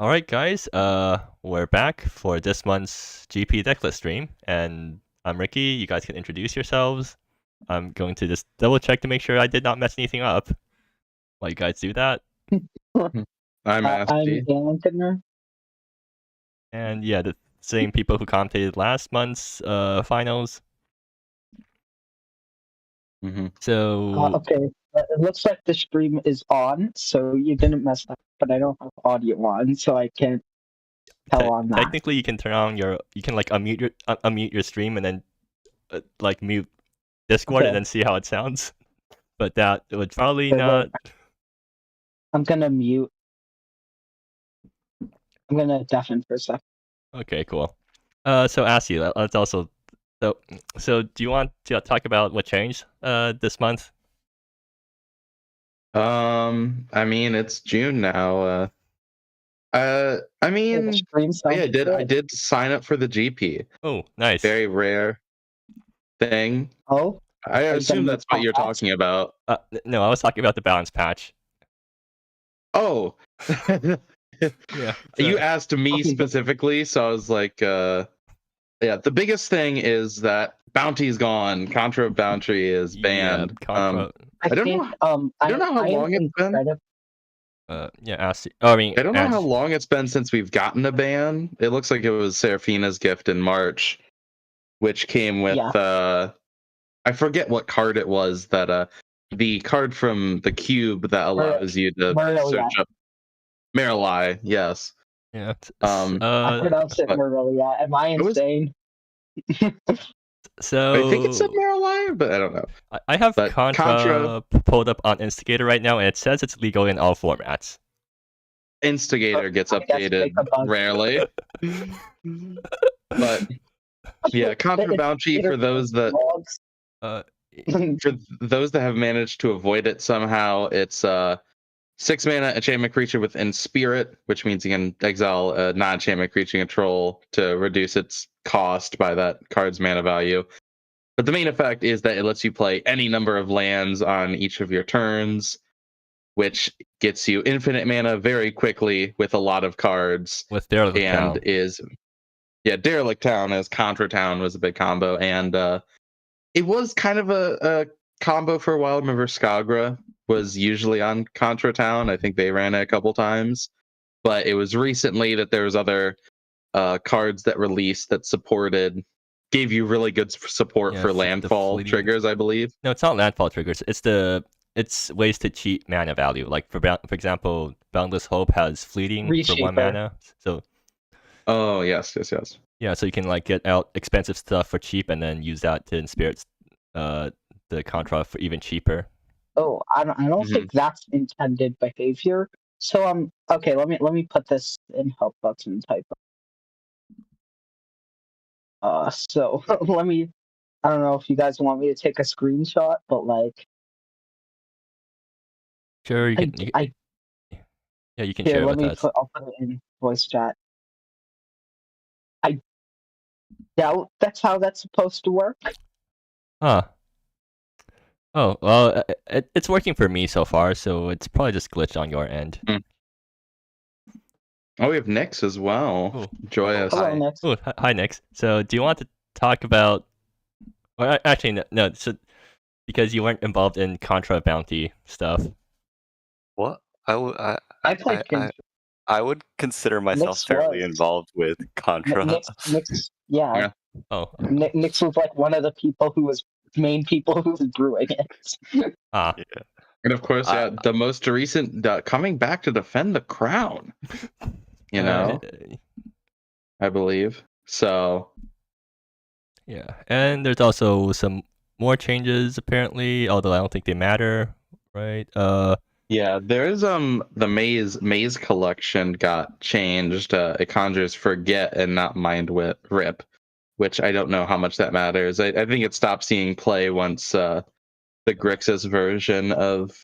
All right, guys. We're back for this month's GP Decklist stream, and I'm Ricky. You guys can introduce yourselves. I'm going to just double check to make sure I did not mess anything up. While you guys do that, I'm I'm Anthony. and yeah, the same people who commentated last month's finals. So Okay, it looks like the stream is on, so you didn't mess up, but I don't have audio on, so I can't tell on that. technically, you can turn on you can like unmute your stream and then like mute Discord and then see how it sounds. But that would probably not. Wait. I'm gonna mute. I'm gonna deafen for a second. Okay, cool. So ask you. Let's also. So do you want to talk about what changed this month? I mean, it's June now. I mean, yeah, I did sign up for the GP. Oh, nice. Very rare thing. Oh, I assume that's what you're talking about. No, I was talking about the balance patch. Oh. Yeah. You asked me specifically, so I was like, yeah, the biggest thing is that Bounty's gone. Contra Bounty is banned. Yeah, I don't know how long it's been. Yeah, ask you. Oh, I mean, I don't know how long it's been since we've gotten a ban. It looks like it was Seraphina's gift in March, which came with I forget what card it was that the card from the cube that allows you to search up Marilai, yes. Yeah. I pronounced it Marilia. Am I insane? So I think it said Marilai, but I don't know. I have Contra pulled up on Instigator right now, and it says it's legal in all formats. Instigator gets updated rarely. But yeah, Contra Bounty for those that have managed to avoid it somehow, it's 6 mana enchantment creature with Inspirit, which means you can exile a non-enchantment creature control to reduce its cost by that card's mana value. But the main effect is that it lets you play any number of lands on each of your turns, which gets you infinite mana very quickly with a lot of cards. With Derelict Town. Derelict Town as Contra Town was a big combo, and it was kind of a combo for a while. I remember Skagra was usually on Contra Town. I think they ran it a couple times, but it was recently that there was other cards that released that gave you really good support for landfall triggers, I believe. No, it's not landfall triggers. It's ways to cheat mana value. Like for example, Boundless Hope has fleeting for 1 mana. So. Oh yes. Yeah, so you can like get out expensive stuff for cheap and then use that to inspirit the Contra for even cheaper. Oh, I don't think that's intended behavior. So okay, let me put this in help button type. So let me. I don't know if you guys want me to take a screenshot, but like. Sure, you can. Yeah, you can share with us. I'll put it in voice chat. I doubt that's how that's supposed to work. Huh. Oh, well, it's working for me so far, so it's probably just glitched on your end. Oh, we have Nyx as well. Ooh. Joyous. Hello, Nyx. Ooh, hi, Nyx. So, do you want to talk about... Well, actually, no. So, because you weren't involved in Contra Bounty stuff. What? I would consider myself fairly involved with Contra. Nyx, yeah. Oh. Nyx was like one of the people who was brewing it. Yeah. And of course, the most recent coming back to defend the crown. You know, I believe so. Yeah, and there's also some more changes apparently, although I don't think they matter, right? Yeah, there is the maze collection got changed. It conjures Forget and not Mind Rip, which I don't know how much that matters. I think it stopped seeing play once the Grixis version of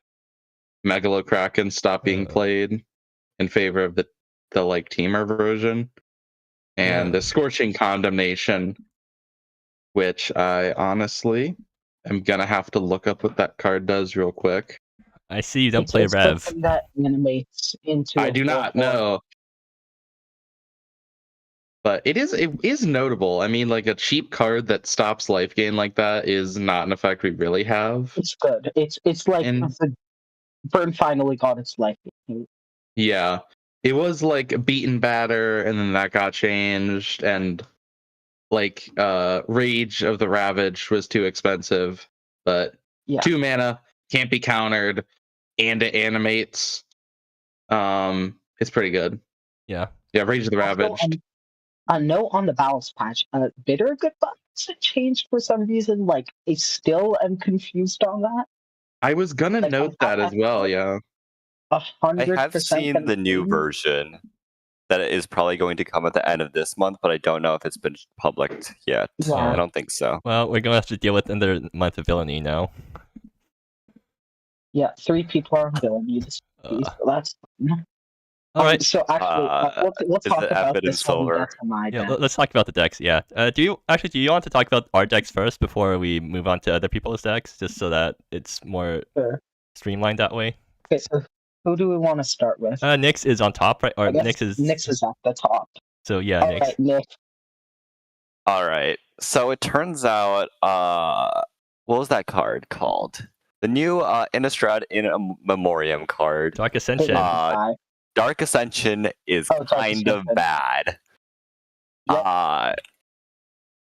Megalokraken stopped being played in favor of the like Teamer version, and the Scorching Condemnation, which I honestly am gonna have to look up what that card does real quick. I see you don't play Rev. That animates into. I do not know. But it is notable. I mean, like a cheap card that stops life gain like that is not an effect we really have. It's good. It's like And the Burn finally got its life. yeah, it was like beaten batter, and then that got changed, and like Rage of the Ravage was too expensive, but Yeah. 2 mana, can't be countered, and it animates. It's pretty good. Yeah. Yeah, Rage of the Also, Ravage. a note on the balance patch. Bitter goodbye changed for some reason. Like, I still am confused on that. I was gonna Like, note that as well. Yeah. 100%. I have seen the new version that is probably going to come at the end of this month, but I don't know if it's been published yet. Yeah. I don't think so. Well, we're gonna have to deal with another month of villainy now. Yeah, 3 people are on villainy this piece, so that's fun. All right. So actually, we'll talk it about Abbott and this when we Silver? get to my Yeah, deck. let's talk about the decks. Yeah. Do you want to talk about our decks first before we move on to other people's decks, just so that it's more Sure. streamlined that way? Okay, so who do we want to start with? Nyx is on top, right? Or I guess Nyx is at the top. So yeah, All Nyx. right, Nick. All right. So it turns out, what was that card called? The new Innistrad in a Memoriam card. Dark Ascension. Dark Ascension is kind of bad. Yep.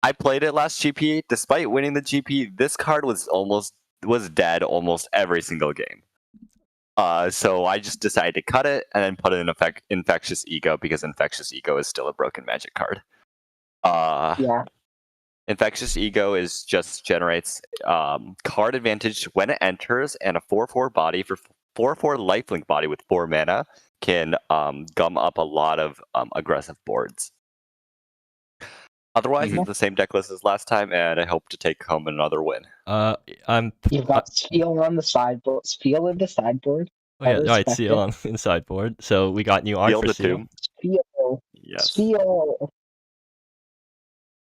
I played it last GP. Despite winning the GP, this card was dead almost every single game. So I just decided to cut it and then put it in Infectious Ego, because Infectious Ego is still a broken Magic card. Yeah. Infectious Ego just generates card advantage when it enters, and a 4/4 body for 4/4 lifelink body with 4 mana can gum up a lot of aggressive boards. Otherwise, it's the same deck list as last time, and I hope to take home another win. You've got Steel on the sideboard. Steel in the sideboard. Oh yeah, right. Seal on the sideboard. So we got new art for Seal. Steel. Yes. Steel.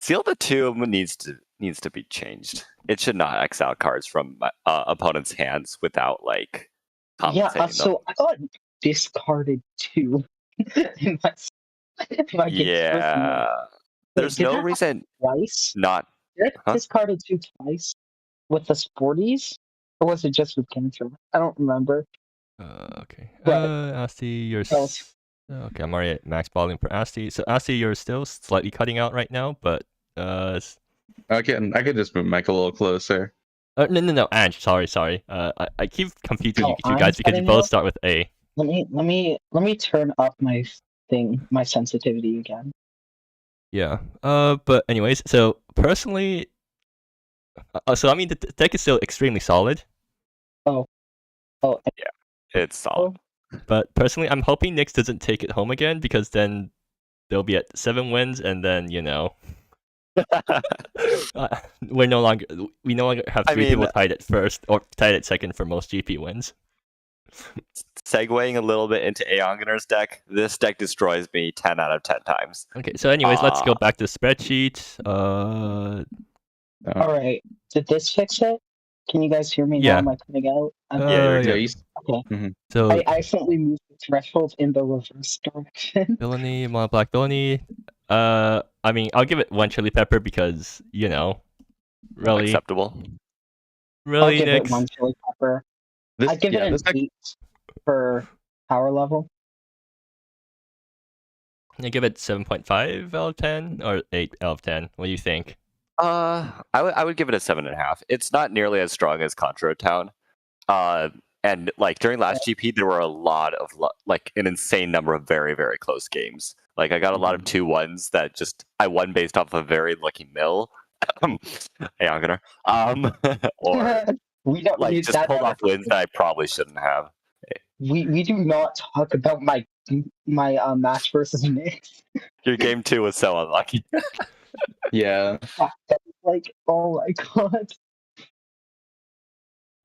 Seal the Tomb needs to be changed. It should not exile cards from opponent's hands without like compensating them. So I got discarded too. in my Yeah. There's no reason twice. Not. Did I discarded 2 twice with the Sporties, or was it just with Cancer? I don't remember. Okay. But, Asti, you're okay. I'm already at max balling for Asti. So Asti, you're still slightly cutting out right now, but I could just move Mike a little closer. No, Ange. Sorry. I keep confusing you guys because you both start with A. Let me turn up my sensitivity again. Yeah. But anyways, so personally, so I mean the deck is still extremely solid. Oh. Yeah, it's solid. But personally, I'm hoping Nyx doesn't take it home again, because then they'll be at 7 wins, and then we no longer have 3 people tied at first or tied at second for most GP wins. Segueing a little bit into Aeonganar's deck, this deck destroys me 10 out of 10 times. Okay, so anyways, let's go back to the spreadsheet. Alright, did this fix it? Can you guys hear me now? Am I coming out? Okay. So I accidentally moved the threshold in the reverse direction. Villainy, mono black villainy. I mean, I'll give it 1 chili pepper because, really acceptable. Really, I'll give Nyx? it 1 chili pepper. I'd give it an 8 for power level. You give it 7.5 out of 10 or 8 out of 10? What do you think? I would give it a 7.5. It's not nearly as strong as Contra Town. And like during last GP, there were a lot of like an insane number of very, very close games. Like I got a lot of 2-1s that just I won based off a very lucky mill. Aeonganar. Or we don't like just pulled off wins that I probably shouldn't have. We do not talk about my match versus Nyx. Your game 2 was so unlucky. Yeah. Like, oh my god.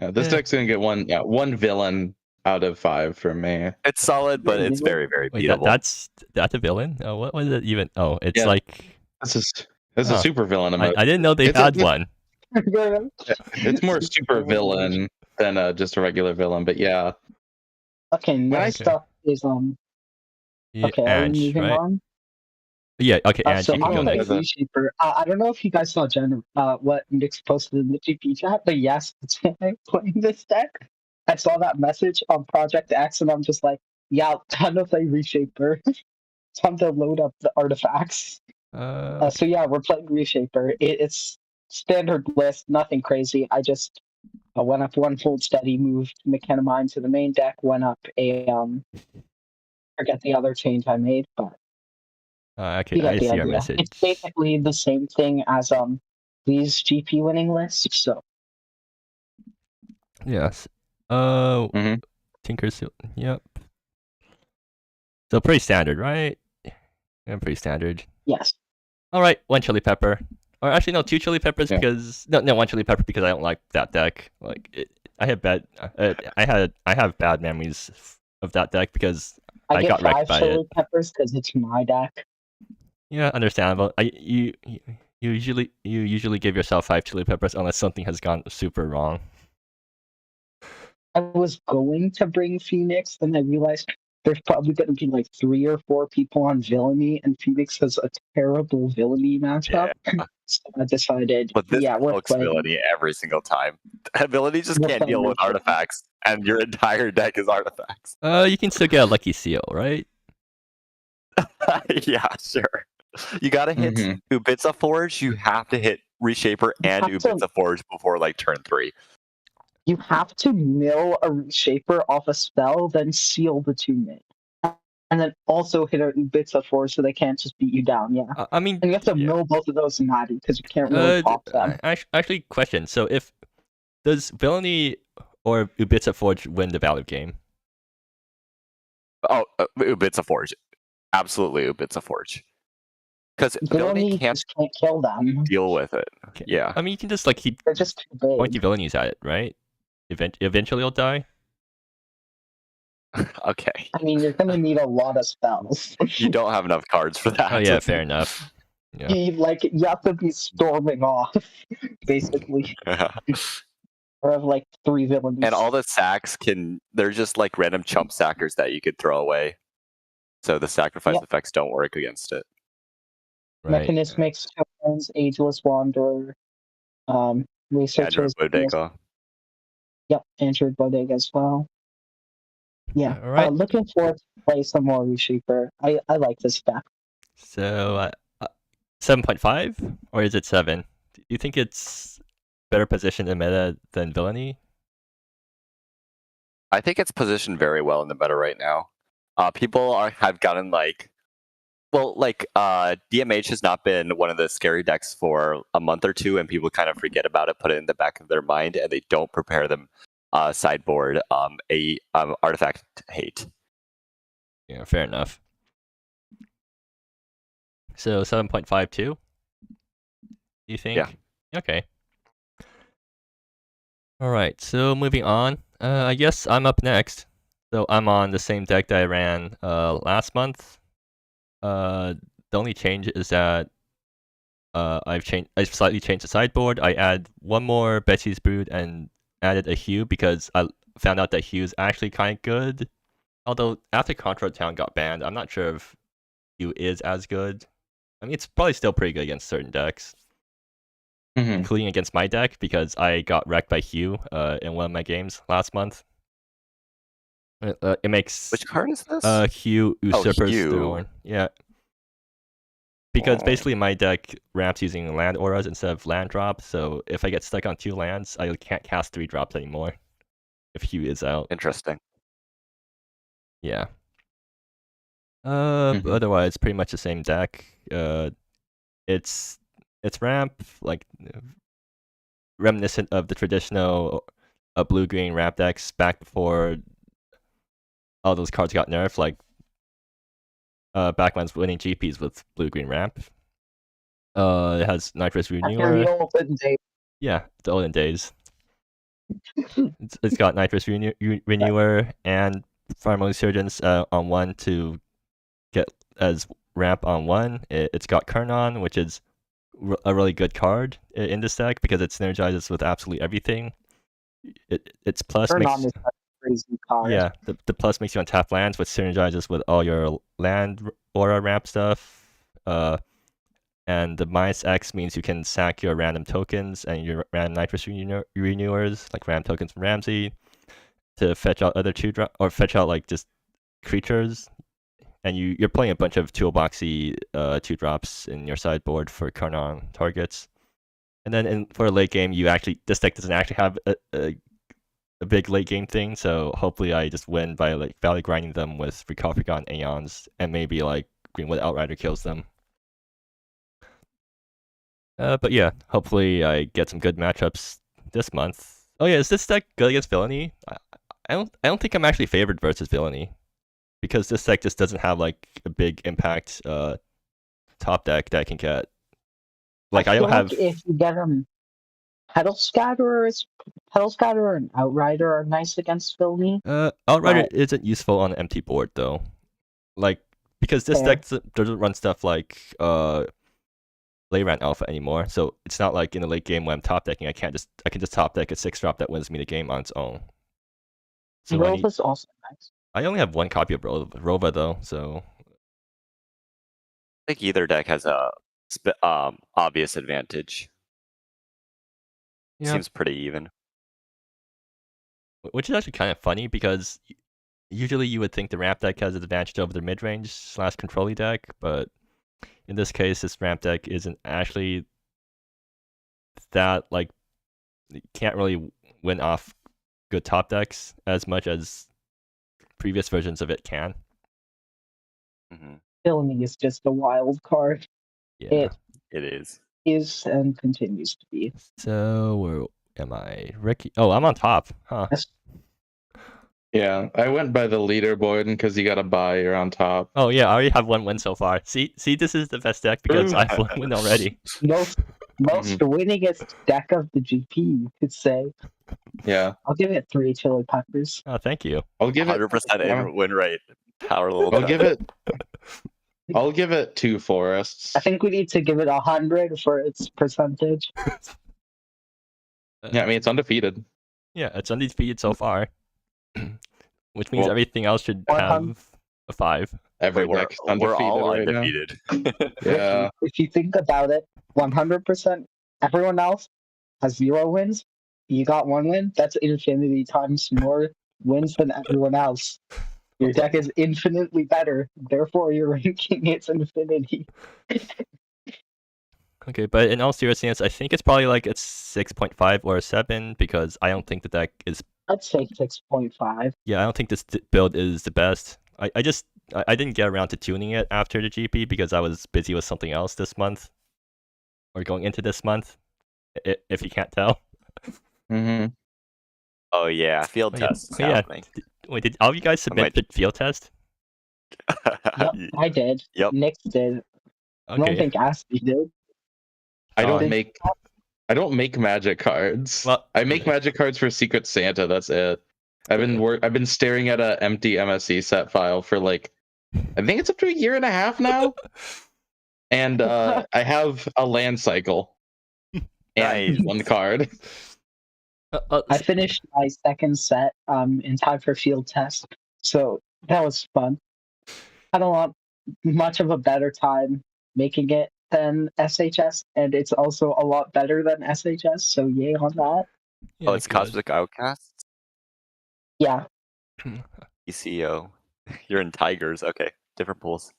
Yeah, this deck's gonna get one villain out of 5 from me. It's solid, but it's very, very beatable. That's a villain? Oh, what was it even? Oh, it's like this is a super villain. I didn't know they had one. It's more super villain than just a regular villain, but yeah. Okay, next up is Ange, are we moving on? Yeah, okay, and So GPQ I'm playing next. Reshaper. I don't know if you guys saw what Nick's posted in the GP chat, but yes, it's when I'm playing this deck. I saw that message on Project X, and I'm just like, yeah, time to play Reshaper. Time to load up the artifacts. So yeah, we're playing Reshaper. It's standard list, nothing crazy. I just went up one Hold Steady, moved Mechanamine to the main deck, went up a forget the other change I made, but Okay, you get I the see your idea. message. It's basically the same thing as these GP winning lists. So Yes. Mhm. Tinker's. Yep. So pretty standard, right? Yeah, pretty standard. yes, All right, one chili pepper, or actually no, two chili peppers Yeah. because no one chili pepper because I don't like that deck. Like I have bad, I have bad memories of that deck because I I get got wrecked 5 by chili it. peppers because it's my deck. Yeah, understandable. You usually give yourself 5 chili peppers unless something has gone super wrong. I was going to bring Phoenix, then I realized there's probably going to be like 3 or 4 people on Villainy, and Phoenix has a terrible Villainy matchup. So I decided, But this yeah, we're pokes playing. ability every single time. Ability just We're can't playing deal with Reshaper. artifacts, and your entire deck is artifacts. You can still get a lucky seal, right? Yeah, sure. You gotta hit Mhm. Ubitsa Forge. You have to hit Reshaper and have to- Ubitsa Forge before like turn 3. You have to mill a Reshaper off a spell, then seal the 2 min. And then also hit a Ubitsa for so they can't just beat you down, yeah. I mean, And you have to yeah. mill both of those in Natty because you can't really pop them. Actually, question. So if does Villainy or Ubitsa Forge win the value game? Oh, Ubitsa Forge. Absolutely Ubitsa Forge. Because Villainy Villainy can't just can't kill them. deal with it. Okay. Yeah. I mean, you can just like keep They're just too big. pointy Villainies at it, right? Eventually, it'll die. Okay. I mean, you're gonna need a lot of spells. You don't have enough cards for that. Oh yeah, fair enough. Yeah. You have to be storming off, basically, or have like 3 villains. And all the sacks they're just like random chump sackers that you could throw away. So the sacrifice Yep. effects don't work against it. Right. Mechanismics, Tokens, Ageless Wanderer, Android Researchers. Bodega. Yep, Android Bodega as well. Yeah, All right. looking forward to play some more Reshaper. I like this deck. So 7.5 or is it 7? Do you think it's better positioned in meta than Villainy? I think it's positioned very well in the meta right now. People have gotten DMH has not been one of the scary decks for a month or two, and people kind of forget about it, put it in the back of their mind, and they don't prepare them sideboard artifact hate. Yeah, fair enough. So 7.52. You think? Yeah. Okay. All right. So moving on. I guess I'm up next. So I'm on the same deck that I ran last month. The only change is that I've slightly changed the sideboard. I add one more Betsy's Brood and added a Hue because I found out that Hue is actually kind of good. Although after Contra Town got banned, I'm not sure if Hue is as good. I mean, it's probably still pretty good against certain decks, including against my deck because I got wrecked by Hue in one of my games last month. It makes Which card is this? Hue Usurper's Hue. Throne. Yeah. Because basically my deck ramps using land auras instead of land drops, so if I get stuck on 2 lands, I can't cast 3 drops anymore if Hue is out. Interesting. Yeah. But otherwise, pretty much the same deck. It's ramp, like reminiscent of the traditional blue-green ramp decks back before all those cards got nerfed, like back when I was winning GPs with blue-green ramp. It has Nitrous Renewer. The olden days. Yeah, the olden days. It's got Nitrous Renewer and Primal Resurgence on 1 to get as ramp on 1. It's got Kernon, which is a really good card in this deck because it synergizes with absolutely everything. Its plus Kernon makes is a crazy card. yeah, the plus makes you untap lands, which synergizes with all your land aura ramp stuff. And the -X means you can sack your random tokens and your random nitrous renewers, like random tokens from Ramsey, to fetch out other 2-drop, or fetch out like just creatures. And you're playing a bunch of toolboxy 2-drops in your sideboard for Karnan targets. And then for a late game, this deck doesn't actually have a big late game thing, so hopefully I just win by like value grinding them with Recalcitrant Aeons, and maybe like Greenwood Outrider kills them. But yeah, hopefully I get some good matchups this month. Oh yeah, is this deck good against Villainy? I don't think I'm actually favored versus Villainy, because this deck just doesn't have like a big impact top deck that I can get. Like I don't have. Like if you get Petal Scatterer and Outrider are nice against Villainy. Outrider isn't useful on an empty board though. Like because this deck doesn't run stuff like Leyran Alpha anymore, so it's not like in the late game when I'm top decking, I can just top deck a 6-drop that wins me the game on its own. So Rova's also nice. I only have one copy of Rova though, so I think either deck has a obvious advantage. yeah. Seems pretty even. Which is actually kind of funny because usually you would think the ramp deck has an advantage over the mid-range / control-y deck, but in this case, this ramp deck isn't actually that, like, you can't really win off good top decks as much as previous versions of it can. Mm-hmm. Villainy is just a wild card. Yeah. It is. Is and continues to be. So, where am I? Ricky? Oh, I'm on top. Huh. Yes. Yeah, I went by the leaderboard, and because you got to buy, you're on top. Oh yeah, I already have one win so far. See, this is the best deck because I've one win already. Most winningest deck of the GP, you could say. Yeah, I'll give it 3 chili peppers. Oh, thank you. I'll give it 100% win rate. Power level. I'll give it 2 forests. I think we need to give it 100 for its percentage. Yeah, I mean it's undefeated. Yeah, it's undefeated so far, which means everything else should have a 5. Every We're deck's undefeated all right now. undefeated. Yeah. If you think about it, 100%, everyone else has 0 wins. You got 1 win. That's infinity times more wins than everyone else. Your deck is infinitely better. Therefore, your ranking is infinity. Okay, but in all seriousness, I think it's probably like a 6.5 or a 7 because I don't think the deck is. I'd say 6.5. Yeah, I don't think this build is the best. I didn't get around to tuning it after the GP because I was busy with something else this month, or going into this month, if you can't tell. Mm-hmm. Oh yeah, field test. Yeah. Wait, did all of you guys submit the field test? Yep, I did. Yep. Nick did. I don't Okay. think Asty did. I don't Oh. make magic cards. Well, I make magic cards for Secret Santa. That's it. I've been staring at an empty MSE set file for like, I think it's up to a year and a half now. And I have a land cycle and Nice. 1 card. I finished my second set in time for field test, so that was fun. Had a lot much of a better time making it than SHS, and it's also a lot better than SHS, so yay on that. Yeah, Oh, it's good. Cosmic Outcasts? Yeah. ECO. You're in Tigers. Okay, different pools.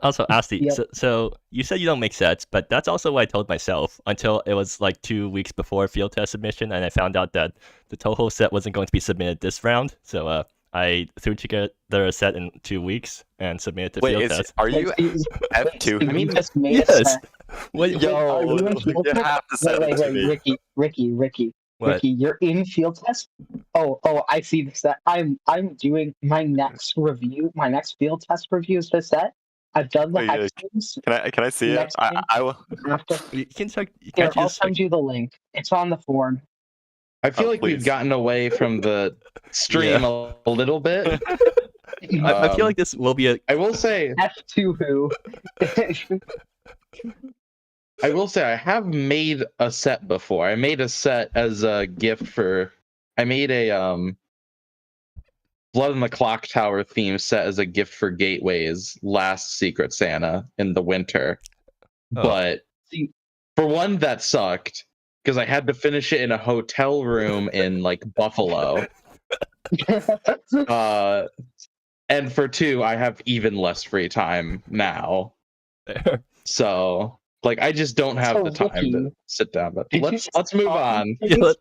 Also, Asti, Yep. so you said you don't make sets, but that's also what I told myself until it was like 2 weeks before field test submission, and I found out that the Toho set wasn't going to be submitted this round. So I threw together a set in 2 weeks and submitted to field test. Are you F2? I mean, just made Yes. a set. Yo, are you in field you test? have to send it to me. Ricky, What? Ricky, you're in field test. Oh, I see the set. I'm doing my next review. My next field test review is the set. I've done the Wait, hex games. Can I see it? Next thing. I will. After. You can check. Here, I'll send you the link. It's on the forum. I feel like please. we've gotten away from the stream a little bit. I feel like this will be a. I will say F2 who? I have made a set before. I made a set as a gift for. I made a Blood in the Clock Tower theme set as a gift for Gateways last Secret Santa in the winter. Oh. But for one, that sucked because I had to finish it in a hotel room in like Buffalo. And for two, I have even less free time now. So like I just don't have So, the time Ricky, to sit down. But did you let's just move copy on. Yeah, paste-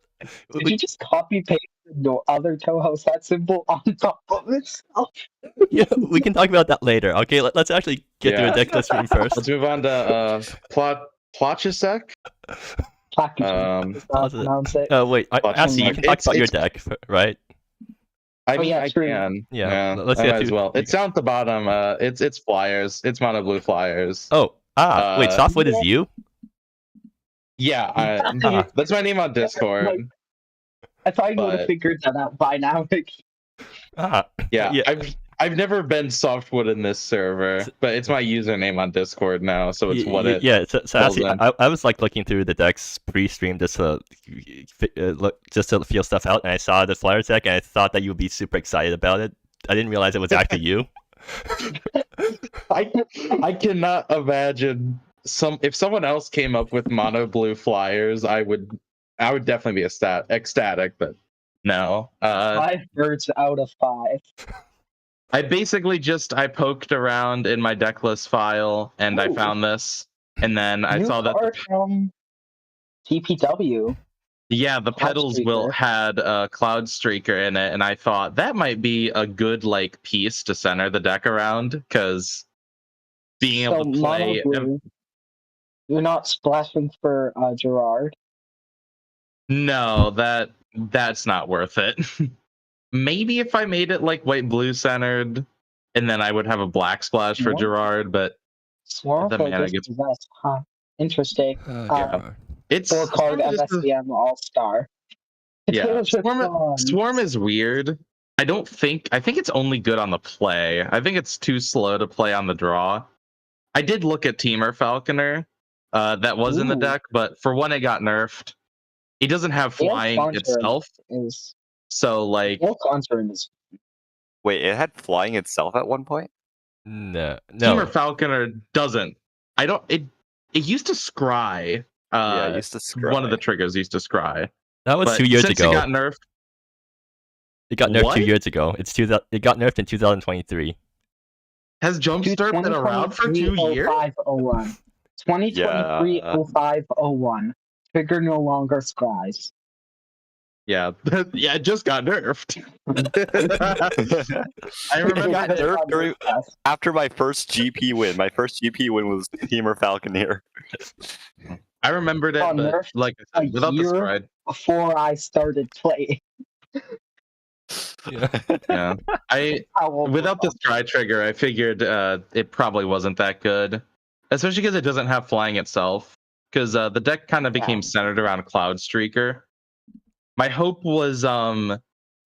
Did you just copy paste the other Toho set symbol on top of itself? yeah, we can talk about that later. Okay, let's actually get Yeah. through a Decklist stream first. Let's move on to Plotchisek. Plackism, is that how Pause it. you pronounce it? Wait, I'm Watch asking. You it. can talk about your It's- deck, right? I Oh, mean, yeah, I true. can. Yeah, let's I get might as through- well. It's down at the bottom. It's flyers. It's mono blue flyers. Oh, wait, Softwood is yeah. you? Yeah, that's my name on Discord. I thought you would have but- figured that out by now. Yeah, yeah. I've never been Softwood in this server, but it's my username on Discord now, so it's what it. Yeah, so falls actually, in. I was like looking through the decks pre-stream just to feel stuff out, and I saw the Flyers deck, and I thought that you would be super excited about it. I didn't realize it was actually you. I cannot imagine if someone else came up with mono blue flyers, I would definitely be ecstatic, but no. 5 birds out of 5. I basically I poked around in my Decklist file and I Ooh. found this, and then I New saw that card from GPW. the pedals Streaker. had a Cloud Streaker in it, and I thought that might be a good like piece to center the deck around, because being able to play. mono blue. You're not splashing for Gerard. No, that's not worth it. Maybe if I made it like white blue centered, and then I would have a black splash for Yeah. Gerard, but Swarm The focus mana gets- possessed. Huh. Interesting. it's 4-card Swarm is just- MSEM All-Star. Yeah, Potato chip Swarm is weird. I think it's only good on the play. I think it's too slow to play on the draw. I did look at Teamer Falconer. That was in the Ooh. deck, but for one, it got nerfed. It doesn't have Yeah, flying Conjuring itself, is so like well, Conjuring is Wait, it had flying itself at one point? No. Teamer Falconer doesn't. I don't. It used to scry. Yeah, I used to scry. One of the triggers used to scry. That was But 2 years since ago. it got nerfed, It got nerfed What? 2 years ago. It got nerfed in 2023. has Jumpstart been around for 2 years? 2023-05-01. 2023-05-01. Trigger no longer scries. Yeah, yeah, it just got nerfed. I It remember got that- nerfed during- After my first GP win. My first GP win was Teamer Falconeer. I remembered it, Got but nerfed like I said, a without the year? scry. Before I started playing. Yeah. Yeah, without the scry trigger, I figured it probably wasn't that good, especially because it doesn't have flying itself. Because the deck kind of became Yeah. centered around Cloud Streaker. My hope was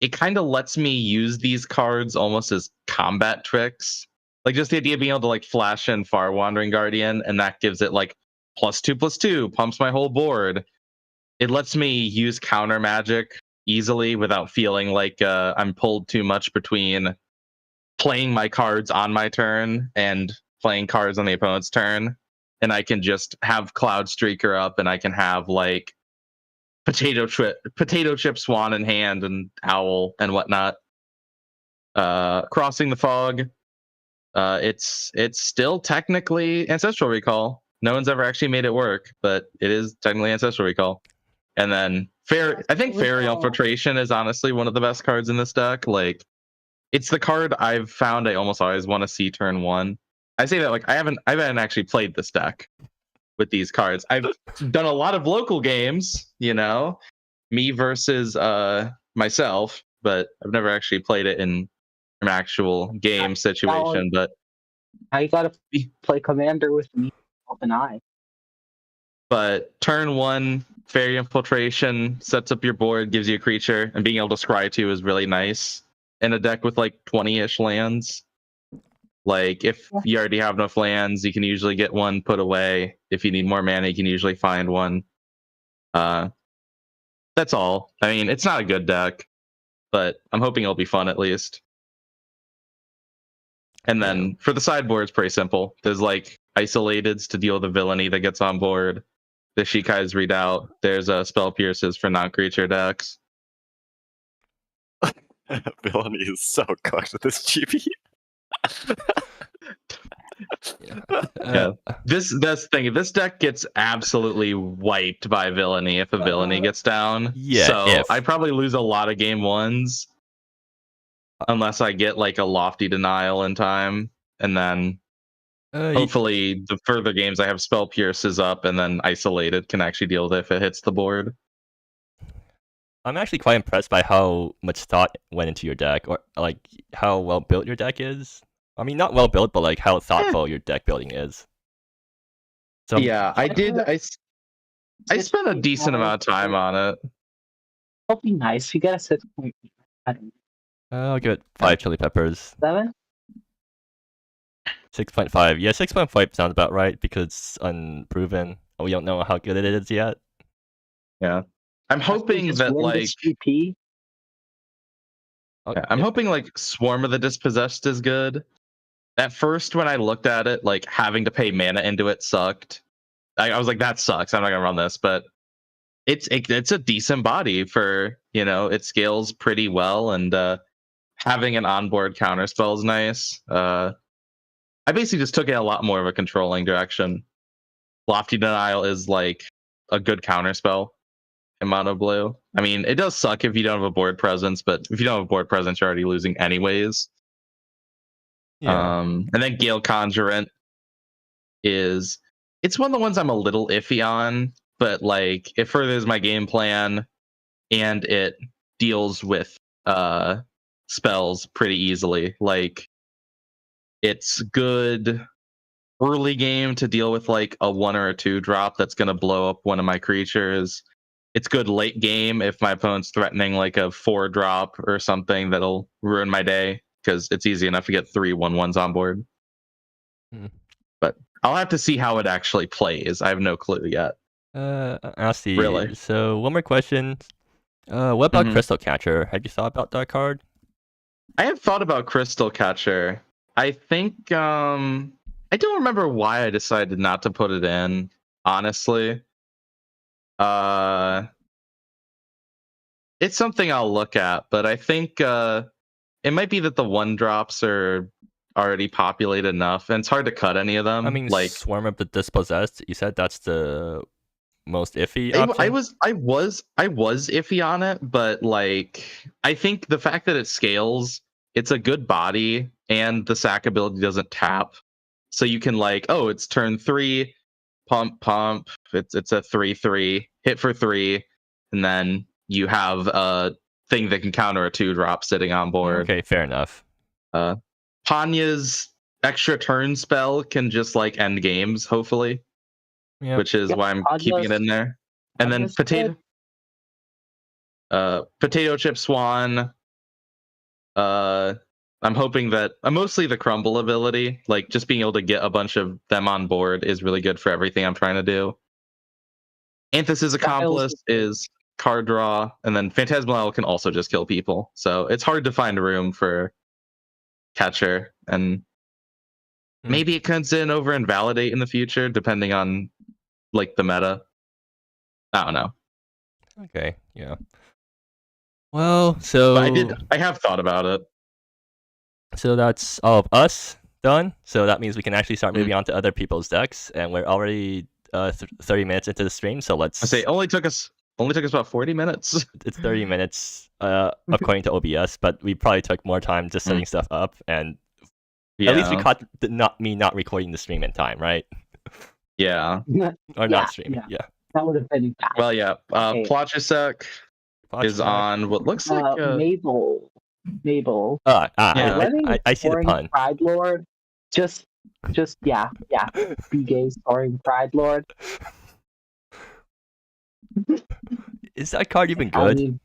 it kind of lets me use these cards almost as combat tricks. Like just the idea of being able to like flash in Far Wandering Guardian, and that gives it like +2/+2, pumps my whole board. It lets me use counter magic easily without feeling like I'm pulled too much between playing my cards on my turn and playing cards on the opponent's turn. And I can just have Cloud Streaker up, and I can have like Potato Chip Swan in hand and Owl and whatnot. Crossing the Fog. It's still technically Ancestral Recall. No one's ever actually made it work, but it is technically Ancestral Recall. And then I think Fairy Infiltration is honestly one of the best cards in this deck. Like, it's the card I've found I almost always want to see turn 1. I say that like I haven't actually played this deck with these cards. I've done a lot of local games, me versus myself, but I've never actually played it in an actual game situation. But I gotta play Commander with me, open eye. But turn 1, Fairy Infiltration sets up your board, gives you a creature, and being able to scry 2 is really nice in a deck with like 20-ish lands. Like, if you already have enough lands, you can usually get one put away. If you need more mana, you can usually find one. That's all. I mean, it's not a good deck, but I'm hoping it'll be fun at least. And then for the sideboard, it's pretty simple. There's like isolateds to deal with the villainy that gets on board. The Shikai's read out. There's spell pierces for non-creature decks. Villainy is so cooked with this GP. Yeah. That's the thing. This deck gets absolutely wiped by villainy if a villainy gets down. Yeah, So if. I probably lose a lot of game ones unless I get like a lofty denial in time, and then hopefully the further games I have spell pierces up, and then isolated can actually deal with it if it hits the board. I'm actually quite impressed by how much thought went into your deck, or like how well built your deck is. I mean, not well built, but like how thoughtful your deck building is. So Yeah, I did. I spent a decent amount of time on it. It'll be nice. You get a 6.7. I'll give it 5 chili peppers. 6.5. Yeah, 6.5 sounds about right because it's unproven. We don't know how good it is yet. Yeah, I'm hoping Just that win like this GP. yeah, I'm hoping like Swarm of the Dispossessed is good. At first, when I looked at it, like having to pay mana into it sucked. I was like, that sucks. I'm not gonna run this, but it's a decent body for, you know, it scales pretty well, and having an onboard counterspell is nice. I basically just took it a lot more of a controlling direction. Lofty Denial is like a good counterspell in mono blue. I mean, it does suck if you don't have a board presence, but if you don't have a board presence, you're already losing anyways. Yeah. And then Gale Conjurant it's one of the ones I'm a little iffy on, but like it furthers my game plan and it deals with spells pretty easily. Like it's good early game to deal with like a 1 or a 2 drop that's gonna blow up one of my creatures. It's good late game if my opponent's threatening like a 4 drop or something that'll ruin my day, because it's easy enough to get 3 1/1s on board. But I'll have to see how it actually plays. I have no clue yet. I'll see. Really? So one more question. What about Crystal Catcher? Have you thought about that card? I have thought about Crystal Catcher. I think I don't remember why I decided not to put it in, honestly. It's something I'll look at, but I think it might be that the 1 drops are already populated enough, and it's hard to cut any of them. I mean, like Swarm of the Dispossessed. You said that's the most iffy option. I was iffy on it, but like I think the fact that it scales, it's a good body, and the sack ability doesn't tap, so you can like, oh, it's turn 3, pump. It's a 3/3 hit for 3, and then you have a thing that can counter a 2 drop sitting on board. Okay, fair enough. Panya's extra turn spell can just like end games, hopefully. Yep. Which is why I'm keeping it in there. And then potato chip swan. I'm hoping that mostly the crumble ability, like just being able to get a bunch of them on board, is really good for everything I'm trying to do. Anthus' Accomplice is card draw, and then Phantasmal Owl can also just kill people. So it's hard to find room for Catcher, and maybe it comes in over Invalidate in the future, depending on like the meta. I don't know. Okay, yeah. Well, so but I have thought about it. So that's all of us done. So that means we can actually start moving on to other people's decks, and we're already 30 minutes into the stream. So let's. I say only took us about 40 minutes. It's 30 minutes according to OBS, but we probably took more time just setting stuff up, and at least we caught me not recording the stream in time, right? Yeah. Or not streaming. Yeah. That would have been bad. Well, yeah. Plotchasek is on what looks like Mabel. I see the pun. Pride Lord. Just yeah. Be gay storing Pride Lord. Is that card even good?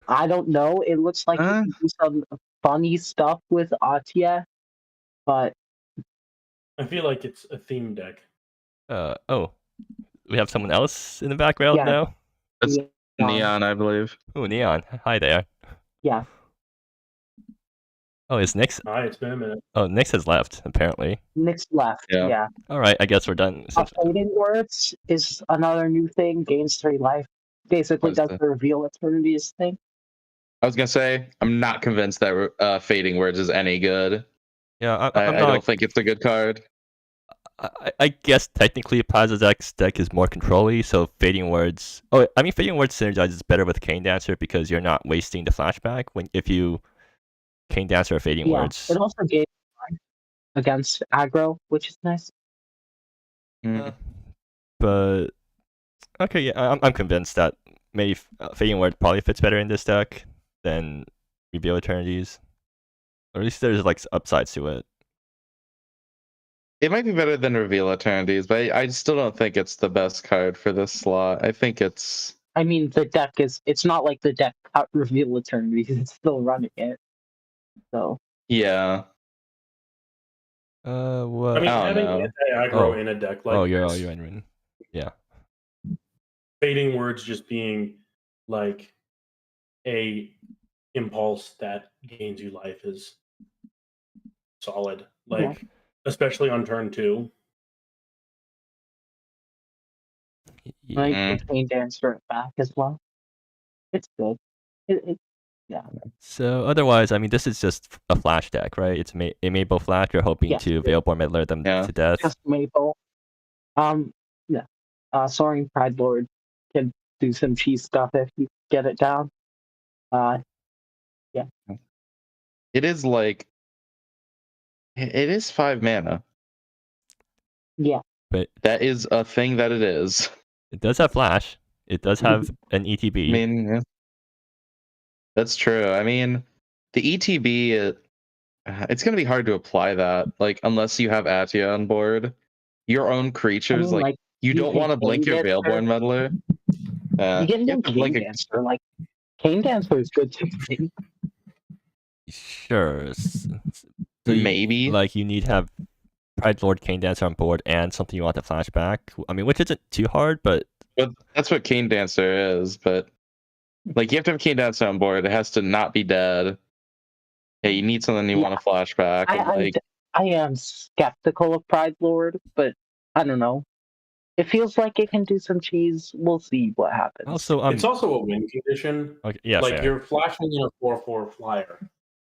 I don't know. It looks like you can do some funny stuff with Atia, but I feel like it's a theme deck. We have someone else in the background now? It's Neon, I believe. Oh, Neon. Hi there. Yeah. Oh, is Nyx? Hi, it's been a minute. Oh, Nyx has left apparently. Nick's left. Yeah. Yeah. All right, I guess we're done. Fading Words is another new thing. Gains 3 life. Basically, What's does that? the reveal eternities thing. I was gonna say I'm not convinced that Fading Words is any good. Yeah, I I'm don't not. think it's a good card. I guess technically Pazazek's deck is more control-y, so Fading Words. Oh, I mean Fading Words synergizes better with Cane Dancer because you're not wasting the flashback if you Cane Dancer or Fading Yeah. Words. It also gains life against aggro, which is nice. But okay, yeah, I'm convinced that maybe Fading Word probably fits better in this deck than Reveal Eternities, or at least there's like upsides to it. It might be better than Reveal Eternities, but I still don't think it's the best card for this slot. I think it's. I mean, the deck it's not like the deck out reveal eternities. It's still running it. So Yeah. What? I mean, I don't having know. anti-aggro in a deck like you're this, in. Yeah. Fading Words just being like a impulse that gains you life is solid. Like, especially on turn 2. like the Cane Dancer back as well. It's good. Yeah. So otherwise, I mean, this is just a flash deck, right? It's a Maple flash. You're hoping Yes. to Veilborn Meddler them Yeah. to death. Just Maple. Yeah. Soaring Pride Lord can do some cheese stuff if you get it down. Yeah. It is like. It is 5 mana. Yeah. But That is a thing that it is. it does have flash. It does have an ETB. I mean, yeah. That's true. I mean, the ETB, it's going to be hard to apply that, like, unless you have Atia on board. Your own creatures, I mean, like, you don't can want to blink your Cane Dancer- Veilborn Meddler. You can do have to Cane blink Dancer. Like, Cane Dancer is good too. Sure. So maybe. you need to have Pride Lord Cane Dancer on board and something you want to flashback. I mean, which isn't too hard, but That's what Cane Dancer is, but like you have to have Cane Dancer on board. It has to not be dead. Yeah, you need something you want to flashback. I am skeptical of Pride Lord, but I don't know. It feels like it can do some cheese. We'll see what happens. also It's also a win condition. okay, yeah, Like fair. you're flashing in a 4/4 flyer.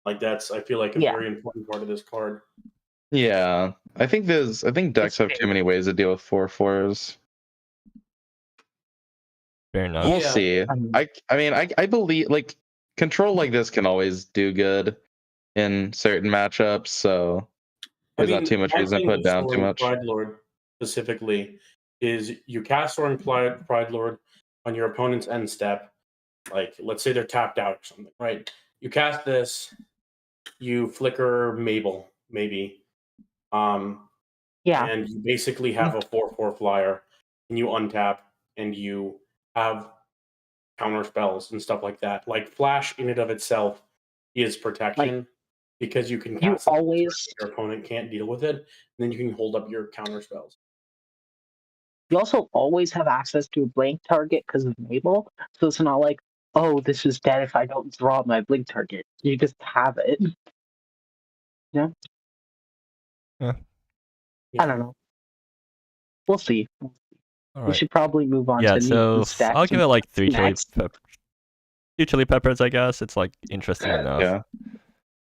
Like that's I feel like a very important part of this card. Yeah, I think decks have too many ways to deal with 4/4s. Fair enough. We'll Yeah. see. I believe like control like this can always do good in certain matchups. So there's not too much reason to put down too much. Pride Lord specifically is you cast Soaring Pride Lord on your opponent's end step. Like let's say they're tapped out or something, right? You cast this, you flicker Mabel, maybe. Yeah. And you basically have a 4/4 flyer, and you untap, and you have counter spells and stuff like that. Like Flash in and of itself is protection because you can cast your opponent can't deal with it, and then you can hold up your counter spells. You also always have access to a blank target because of Mabel, so it's not like, oh, this is dead if I don't draw my blink target. You just have it. Yeah. I don't know. We'll see. All We right. should probably move on Yeah, to so stacks. I'll give it like 3 next. chili peppers, I guess. It's like interesting enough. Yeah.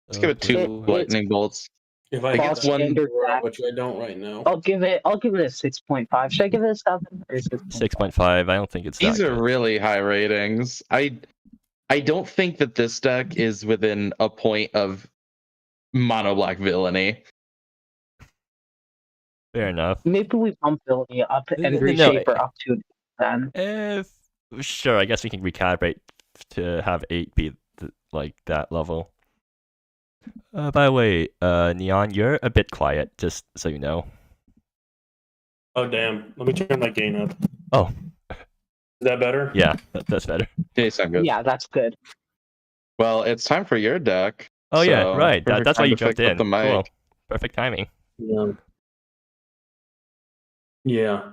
Let's give it 2 lightning bolts. If I guess get one- one, which I don't right now. I'll give it a 6.5. Should I give it a 7 or 6.5? 6.5. I don't think it's These that are good. really high ratings. I don't think that this deck is within a point of mono black villainy. Fair enough. Maybe we bump Villainy up and No, reshape her up to then. Sure, I guess we can recalibrate to have 8 be like that level. By the way, Neon, you're a bit quiet, just so you know. Oh damn! Let me turn my gain up. Oh. Is that better? Yeah, that's better. They sound good. Yeah, that's good. Well, it's time for your deck. Oh yeah, so right. perfect That's why time you to pick jumped up in. the mic. Cool. Perfect timing. Yeah. Yeah.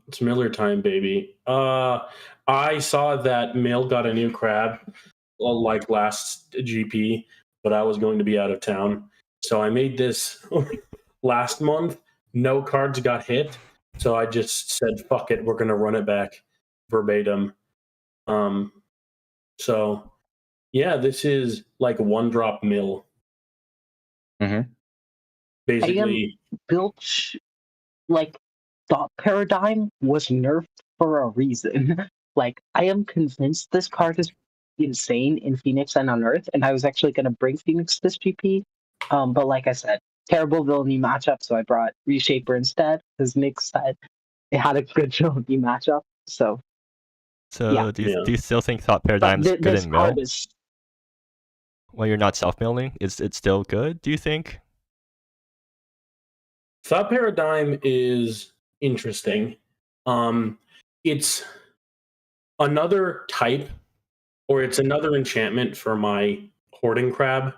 It's Miller time, baby. I saw that Mail got a new crab like last GP, but I was going to be out of town. So I made this last month. No cards got hit. So I just said, fuck it, we're going to run it back verbatim. So, yeah, this is like one drop mill. Mhm. Basically, Bilch, like, thought paradigm was nerfed for a reason. Like, I am convinced this card is insane in Phoenix and on Earth, and I was actually going to bring Phoenix this GP. But like I said, terrible villainy matchup, so I brought Reshaper instead, because Nick said it had a good villainy matchup. So, So Yeah. do you, Yeah. do you still think Thought but Paradigm's good this in mill? card is When you're not self-milling, is it still good, do you think? Thought Paradigm is interesting. It's another type, or it's another enchantment for my Hoarding Crab,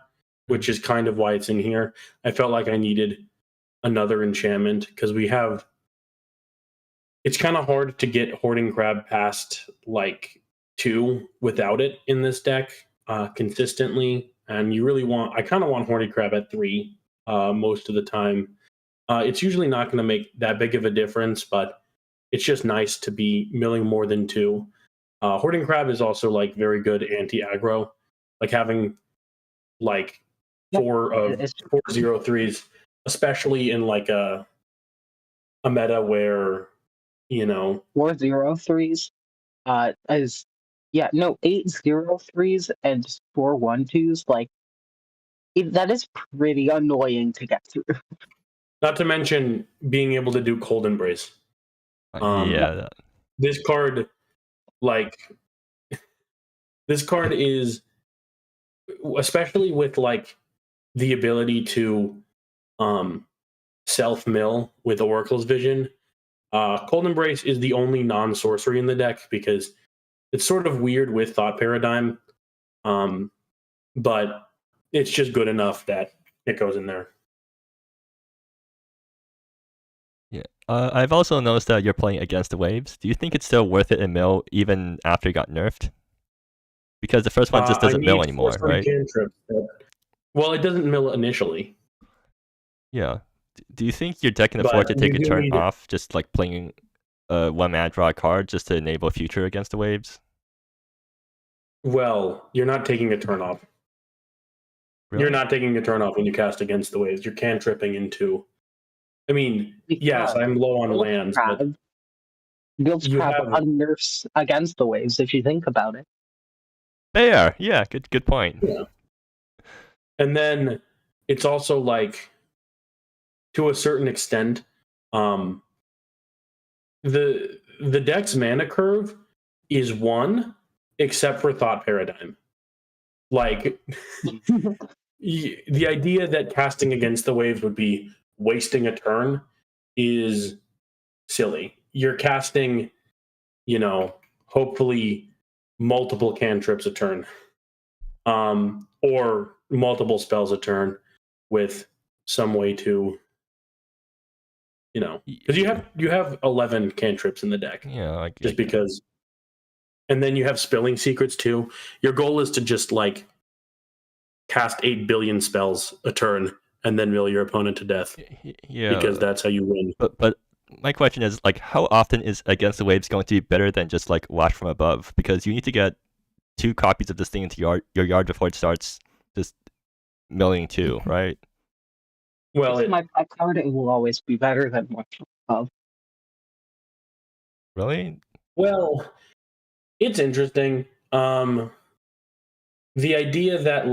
which is kind of why it's in here. I felt like I needed another enchantment because we have. It's kind of hard to get Hoarding Crab past like 2 without it in this deck consistently, and you really want. I kind of want Hoarding Crab at 3 most of the time. It's usually not going to make that big of a difference, but it's just nice to be milling more than 2. Hoarding Crab is also like very good anti-aggro, like having like Yep, 4 of it's 4/0/3s, especially in like a meta where 4/0/3s. Is 8/0/3s and 4/1/2s. Like that is pretty annoying to get through. not to mention being able to do Cold Embrace. Yeah. This card, like, this card is, especially with like the ability to self mill with Oracle's Vision. Cold Embrace is the only non-sorcery in the deck because it's sort of weird with Thought Paradigm, but it's just good enough that it goes in there. Yeah. I've also noticed that you're playing Against the Waves. Do you think it's still worth it in mill even after it got nerfed? Because the first one just doesn't mill anymore, right? Well, it doesn't mill initially. Yeah. Do you think your deck can But afford to take you a do turn need- off, just like playing one mana draw a card just to enable future Against the Waves? Well, you're not taking a turn off. Really? You're not taking a turn off when you cast Against the Waves. You're cantripping into. I mean, yes, I'm low on lands, but Builds you crab have- unnerfs Against the Waves if you think about it. There. Yeah. Good point. Yeah. And then it's also like, to a certain extent, the deck's mana curve is 1, except for Thought Paradigm. Like, the idea that casting Against the Waves would be wasting a turn is silly. You're casting, hopefully multiple cantrips a turn, or multiple spells a turn with some way to, because you have 11 cantrips in the deck. Yeah. Like, Just because. And then you have Spilling Secrets too. Your goal is to just like cast 8 billion spells a turn and then mill your opponent to death. Yeah. Because that's how you win. But my question is, like, how often is Against the Waves going to be better than just like Watch from Above? Because you need to get 2 copies of this thing into your yard before it starts just milling 2, right? Well, It's my black card, it will always be better than Watch from Above. Really? Well, it's interesting. The idea that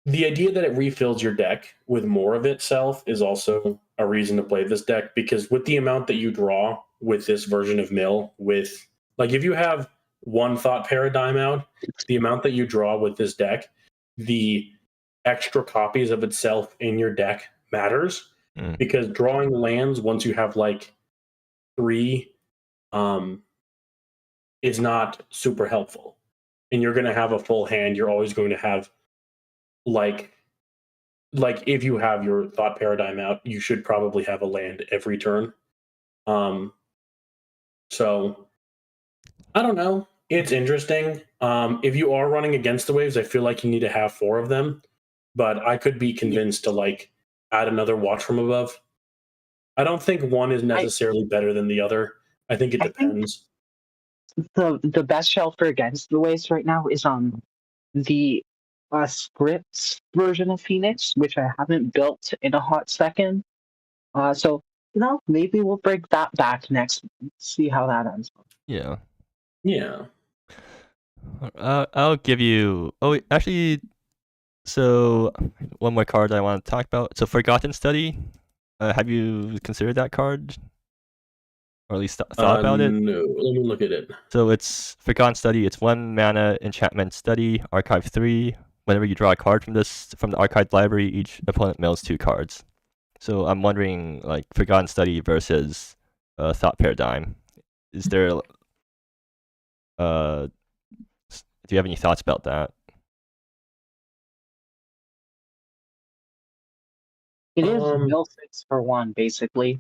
it refills your deck with more of itself is also a reason to play this deck, because with the amount that you draw with this version of mill, with like if you have 1 Thought Paradigm out, the amount that you draw with this deck, the extra copies of itself in your deck matters, because drawing lands once you have like 3 is not super helpful, and you're going to have a full hand. You're always going to have like if you have your Thought Paradigm out, you should probably have a land every turn. So I don't know. It's interesting. If you are running against the waves, I feel like you need to have 4 of them. But I could be convinced to like add another watch from above. I don't think one is necessarily better than the other. I think it depends. The best shelter against the waves right now is on the scripts version of Phoenix, which I haven't built in a hot second. So maybe we'll bring that back next. See how that ends. Yeah. Yeah. I'll give you. Oh, actually, so one more card I want to talk about. So Forgotten Study. Have you considered that card, or at least thought about it? No. Let me look at it. So it's Forgotten Study. It's 1 mana enchantment study. Archive 3. Whenever you draw a card from the archived library, each opponent mills 2 cards. So I'm wondering, like, Forgotten Study versus Thought Paradigm. Is there? Do you have any thoughts about that? It is mill 6 for 1, basically.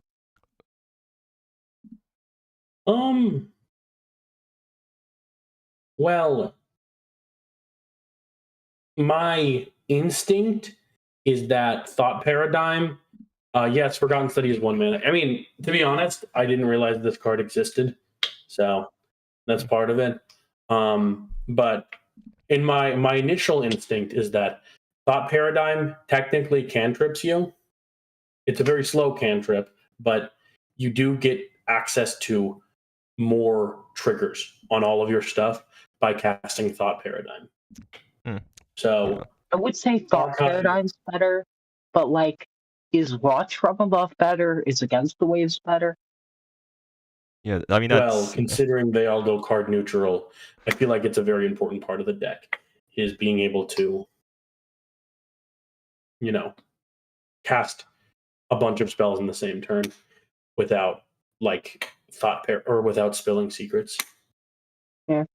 Well, my instinct is that Thought Paradigm. Yes, Forgotten Study is 1 mana. I mean, to be honest, I didn't realize this card existed, so that's part of it. But in my initial instinct is that Thought Paradigm technically cantrips you. It's a very slow cantrip, but you do get access to more triggers on all of your stuff by casting Thought Paradigm. So I would say Thought Paradigm's better, but like, is Watch from Above better? Is Against the Waves better? Yeah, I mean, well, considering they all go card neutral, I feel like it's a very important part of the deck is being able to, cast a bunch of spells in the same turn without like without spilling secrets. Yeah.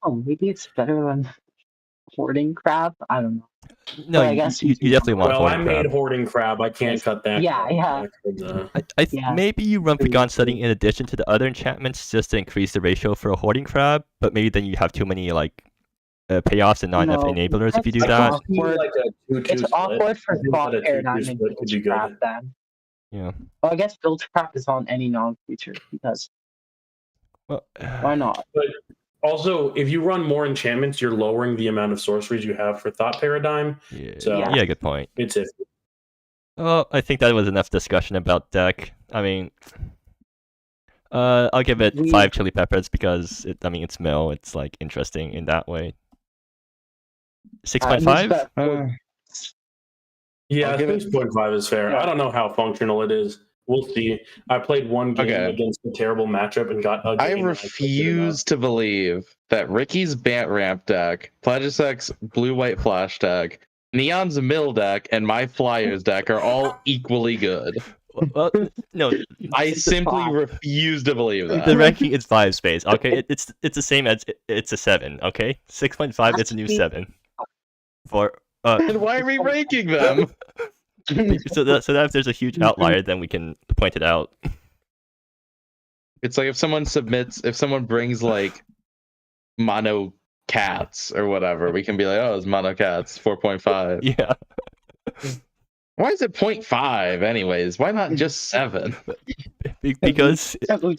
Oh, maybe it's better than Hoarding Crab. I don't know. No, I guess you definitely want. Well, I made Hoarding Crab. I can't cut that. Yeah. Maybe you run Forgotten Study in addition to the other enchantments just to increase the ratio for a Hoarding Crab, but maybe then you have too many like payoffs and not enough enablers if you do that. It's awkward for Thought Paradigm and Bilge Trap then. Yeah. Well, I guess Bilge Trap is on any non-creature because why not? But also, if you run more enchantments, you're lowering the amount of sorceries you have for Thought Paradigm. Yeah, good point. It's iffy. Well, I think that was enough discussion about deck. I mean, I'll give it 5 chili peppers because it's mill. It's like interesting in that way. 6.5. Yeah, 6.5 is fair. I don't know how functional it is. We'll see. I played one game against a terrible matchup and got ugly. I refuse to believe that Ricky's Bant Ramp deck, Plagisek's Blue-White Flash deck, Neon's Mill deck, and my Flyers deck are all equally good. Well, no, I simply refuse to believe that. The ranking is 5 space. Okay, it's the same as it's a 7. Okay, 6.5 is a new 7. And why are we ranking them? so that if there's a huge outlier, then we can point it out. It's like if someone brings like mono cats or whatever, we can be like, oh, it's mono cats 4.5. Yeah. Why is it 0.5 anyways? Why not just 7? Because that's all we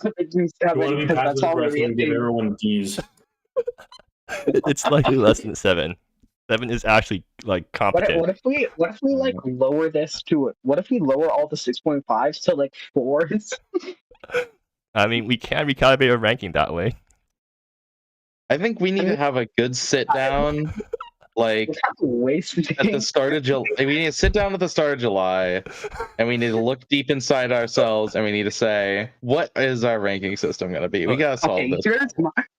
give everyone D's. It's slightly less than 7. 7 is actually like competent. What if we like lower this to it? What if we lower all the 6.5s to like 4s? I mean, we can recalibrate our ranking that way. I think we need to have a good sit down, like at the start of July. We need to sit down at the start of July, and we need to look deep inside ourselves, and we need to say, what is our ranking system going to be? We gotta solve this.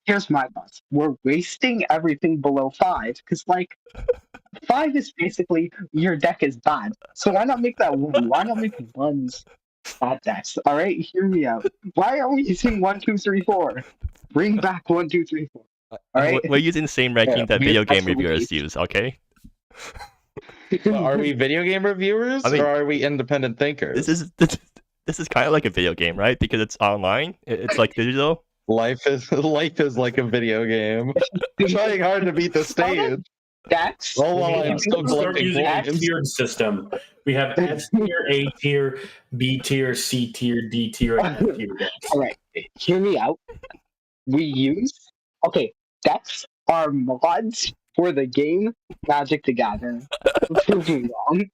Here's my thoughts. We're wasting everything below 5 because, like, 5 is basically your deck is bad. So why not make that 1? Why not make 1s bad decks? All right, hear me out. Why are we using 1, 2, 3, 4? Bring back 1, 2, 3, 4. All right, we're using the same ranking that video game reviewers use. Okay. Well, are we video game reviewers or are we independent thinkers? This is kind of like a video game, right? Because it's online. It's like digital. Life is like a video game. Trying hard to beat the stage. That's All while I'm We still need to start collecting using a coins. tiered system. We have S tier, A tier, B tier, C tier, D tier, and F tier decks. all right. Hear me out. We use decks are mods for the game Magic the Gathering. Prove me wrong.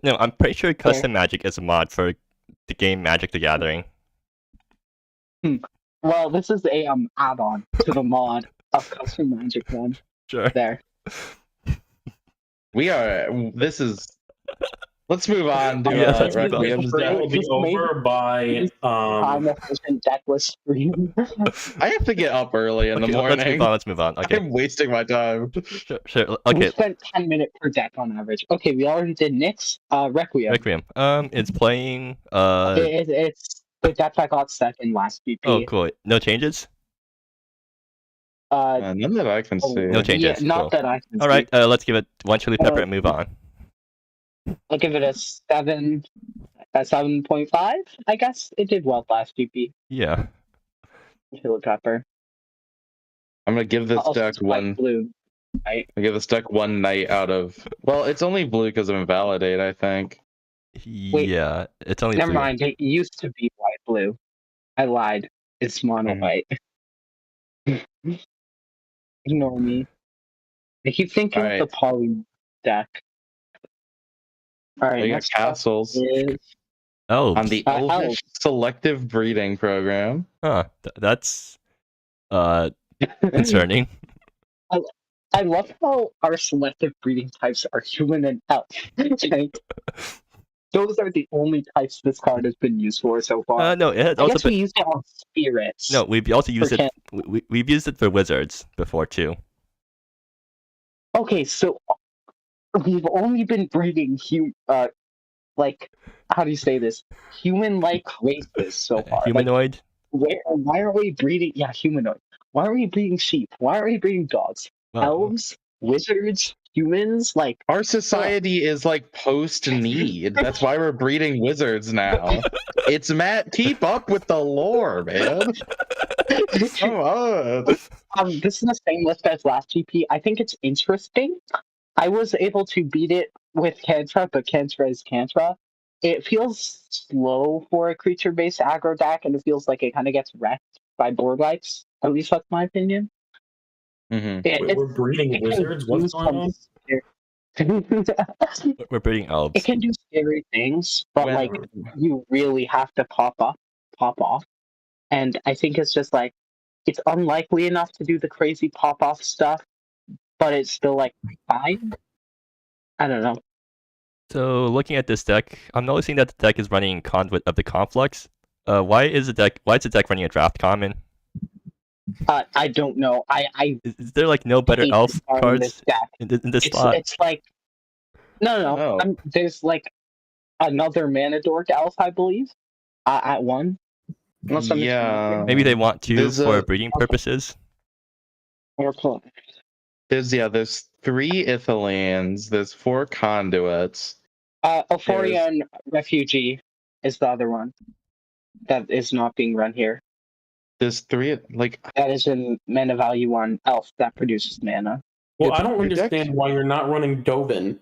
No, I'm pretty sure Custom Magic is a mod for the game Magic the Gathering. Well, this is a add-on to the mod of Custom Magic one. Sure. There. This is. Let's move on to let's move on. Requiem's That deck. will be over by Time efficient Decklist stream. I have to get up early in the Okay, morning. let's move on. Okay. I'm wasting my time. Sure. We Okay. spent 10 minutes per deck on average. Okay, we already did Nyx. Requiem. Requiem. It's playing. It's the deck I got second last BP. Oh, cool. No changes. None that I can see. No changes. Yeah, not Cool. that I can All see. right. Let's give it one chili pepper and move on. I'll give it a 7.5. I guess it did well last GP. Yeah. Chili pepper. I'm gonna give this Also, deck it's white one. blue. Right. I give this deck one night out of. Well, it's only blue because of Invalidate, I think. Yeah. It's only Never blue. mind. It used to be white blue. I lied. It's mono white. Ignore me. I keep thinking Alright. of the poly deck. All right. They got Next up castles is Oh. on the Elves. Elvish Selective Breeding Program. Huh. That's concerning. I love how our selective breeding types are human and elf. Okay. Those are the only types this card has been used for so far. No. It has I also guess been. we used it on spirits. No, we've also used for it. We've used it for wizards before too. Okay, so we've only been breeding like how do you say this? Human-like races so far. Like, Humanoid. why are we breeding? Yeah, humanoid. Why are we breeding sheep? Why are we breeding dogs? Well, Elves, wizards, humans. Like Our society is like post need. That's why we're breeding wizards now. It's Matt. Keep up with the lore, man. Come on. this is the same list as last GP. I think it's interesting. I was able to beat it with Kantra, but Kantra is Kantra. It feels slow for a creature-based aggro deck, and it feels like it kind of gets wrecked by board wipes. At least that's my opinion. Mm-hmm. Wait, we're breeding wizards? What's going on? we're breeding elves. It can do scary things, but like you really have to pop off. And I think it's just like it's unlikely enough to do the crazy pop off stuff, but it's still like fine. I don't know. So looking at this deck, I'm noticing that the deck is running Conduit of the Conflux. Why is the deck running a draft common? I don't know. I Is there like no better hate elf this card in cards this deck. in this slot? It's like no. No. There's like another mana dork elf, I believe, at one. Unless I'm Yeah. Maybe they want to There's for a- breeding purposes. There's 3 Ithalians. There's 4 conduits. Euphorian Refugee is the other one that is not being run here. There's 3 like That is in mana value 1 elf that produces mana. Well, Yeah, I don't your deck- understand why you're not running Dovin in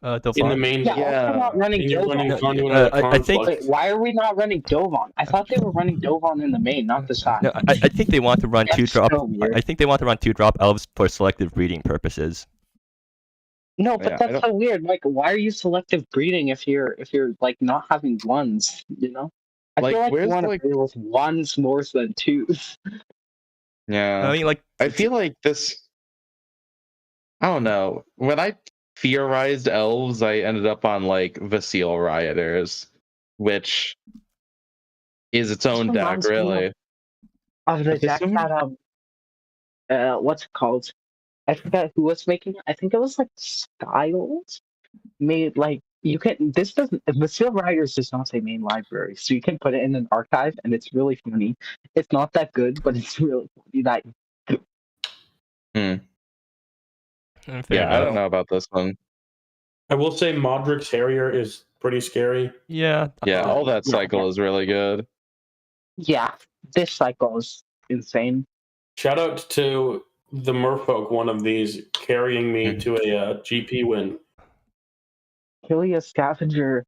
the Delphine. main Yeah, deck. also not running And you're running Dovon. Conduit of the I think- Conflux. Wait, why are we not running Dovon? I thought they were running Dovon in the main, not the side. No, I think they want to run That's 2-drop. so weird. I think they want to run 2-drop elves for selective breeding purposes. No, but Yeah, I that's don't- so weird. Like, why are you selective breeding if you're like not having ones? You know, I Like, feel like you where's, want to like- play with ones more than twos. yeah. I mean, like I feel like this. I don't know. When I theorized elves, I ended up on like Vasile Rioters, which is its own This deck, reminds me really. Of the Okay, deck that what's it called? I forget who was making it. I think it was like Styles made like you can. This doesn't. Vasile Riders does not say main library, so you can put it in an archive, and it's really funny. It's not that good, but it's really funny that fair Yeah, I enough. don't know about this one. I will say Modric's Harrier is pretty scary. Yeah. Yeah, all that Yeah. cycle is really good. yeah. this cycle is insane. Shout out to the Merfolk, one of these, carrying me to a GP win. Killia Scavenger.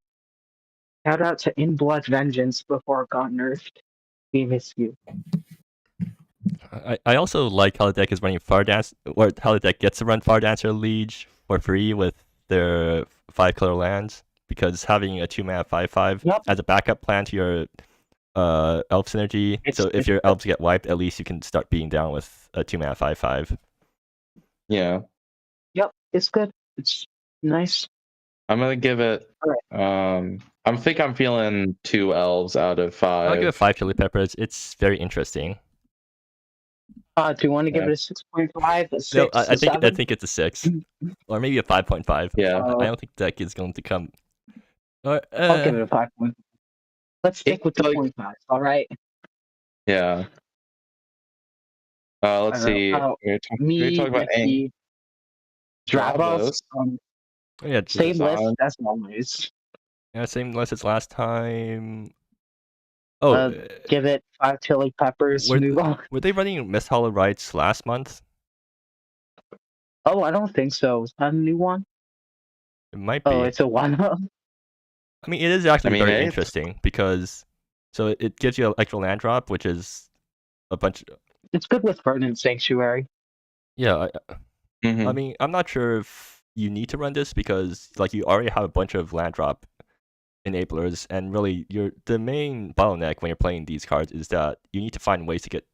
Shout out to In Blood Vengeance before it got nerfed. We miss you. I also like how the deck is running Far Dance, or how the deck gets to run Far Dancer Liege for free with their 5-color lands, because having a 2-mana 5/5 Yep. as a backup plan to your elf synergy. So if your elves get wiped, at least you can start beating down with a 2-mana 5/5. Yeah. Yep, it's good. It's nice. I'm gonna give it. I think I'm feeling 2 elves out of 5. I'll give it 5 chili peppers. It's very interesting. Do you want to give it a 6.5? A 6? No, I a think 7? it's a 6, or maybe a 5.5. Yeah. I don't think the deck is going to come. Or, I'll give it a 5. Let's stick with the like- 0.5. All right. Yeah. Let's see. Me, talk about Ricky, Dravos. yeah, Same list on. as always. Yeah, same list as last time. Oh, Give it 5 chili peppers. Move on. were they running Miss Hollow Rights last month? Oh, I don't think so. Is that a new one? It might be. Oh, it's a one-up. I mean, it is actually very hey, interesting because it gives you an extra land drop, which is a bunch. It's good with Verdant Sanctuary. Yeah, Mhm. I mean, I'm not sure if you need to run this because like you already have a bunch of land drop enablers, and really the main bottleneck when you're playing these cards is that you need to find ways to get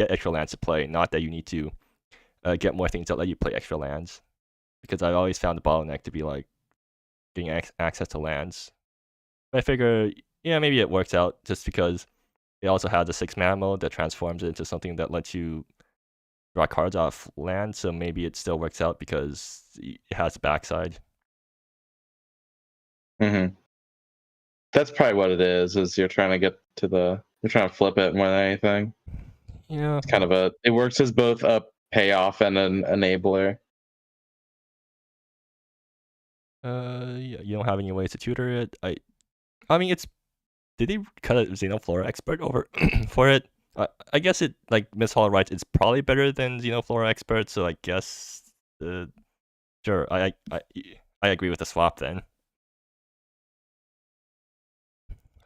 extra lands to play, not that you need to get more things that let you play extra lands. Because I've always found the bottleneck to be like getting access to lands. But I figure, yeah, maybe it works out just because it also has a 6-mana mode that transforms it into something that lets you draw cards off land, so maybe it still works out because it has the backside. Mhm. That's probably what it is you're trying to flip it more than anything. Yeah. It's kind of it works as both a payoff and an enabler. Yeah, you don't have any ways to tutor it. I mean, did they cut a Xenoflora expert over for it? I guess it, like Miss Hollow writes, it's probably better than Xenoflora expert, so I guess sure, I agree with the swap then.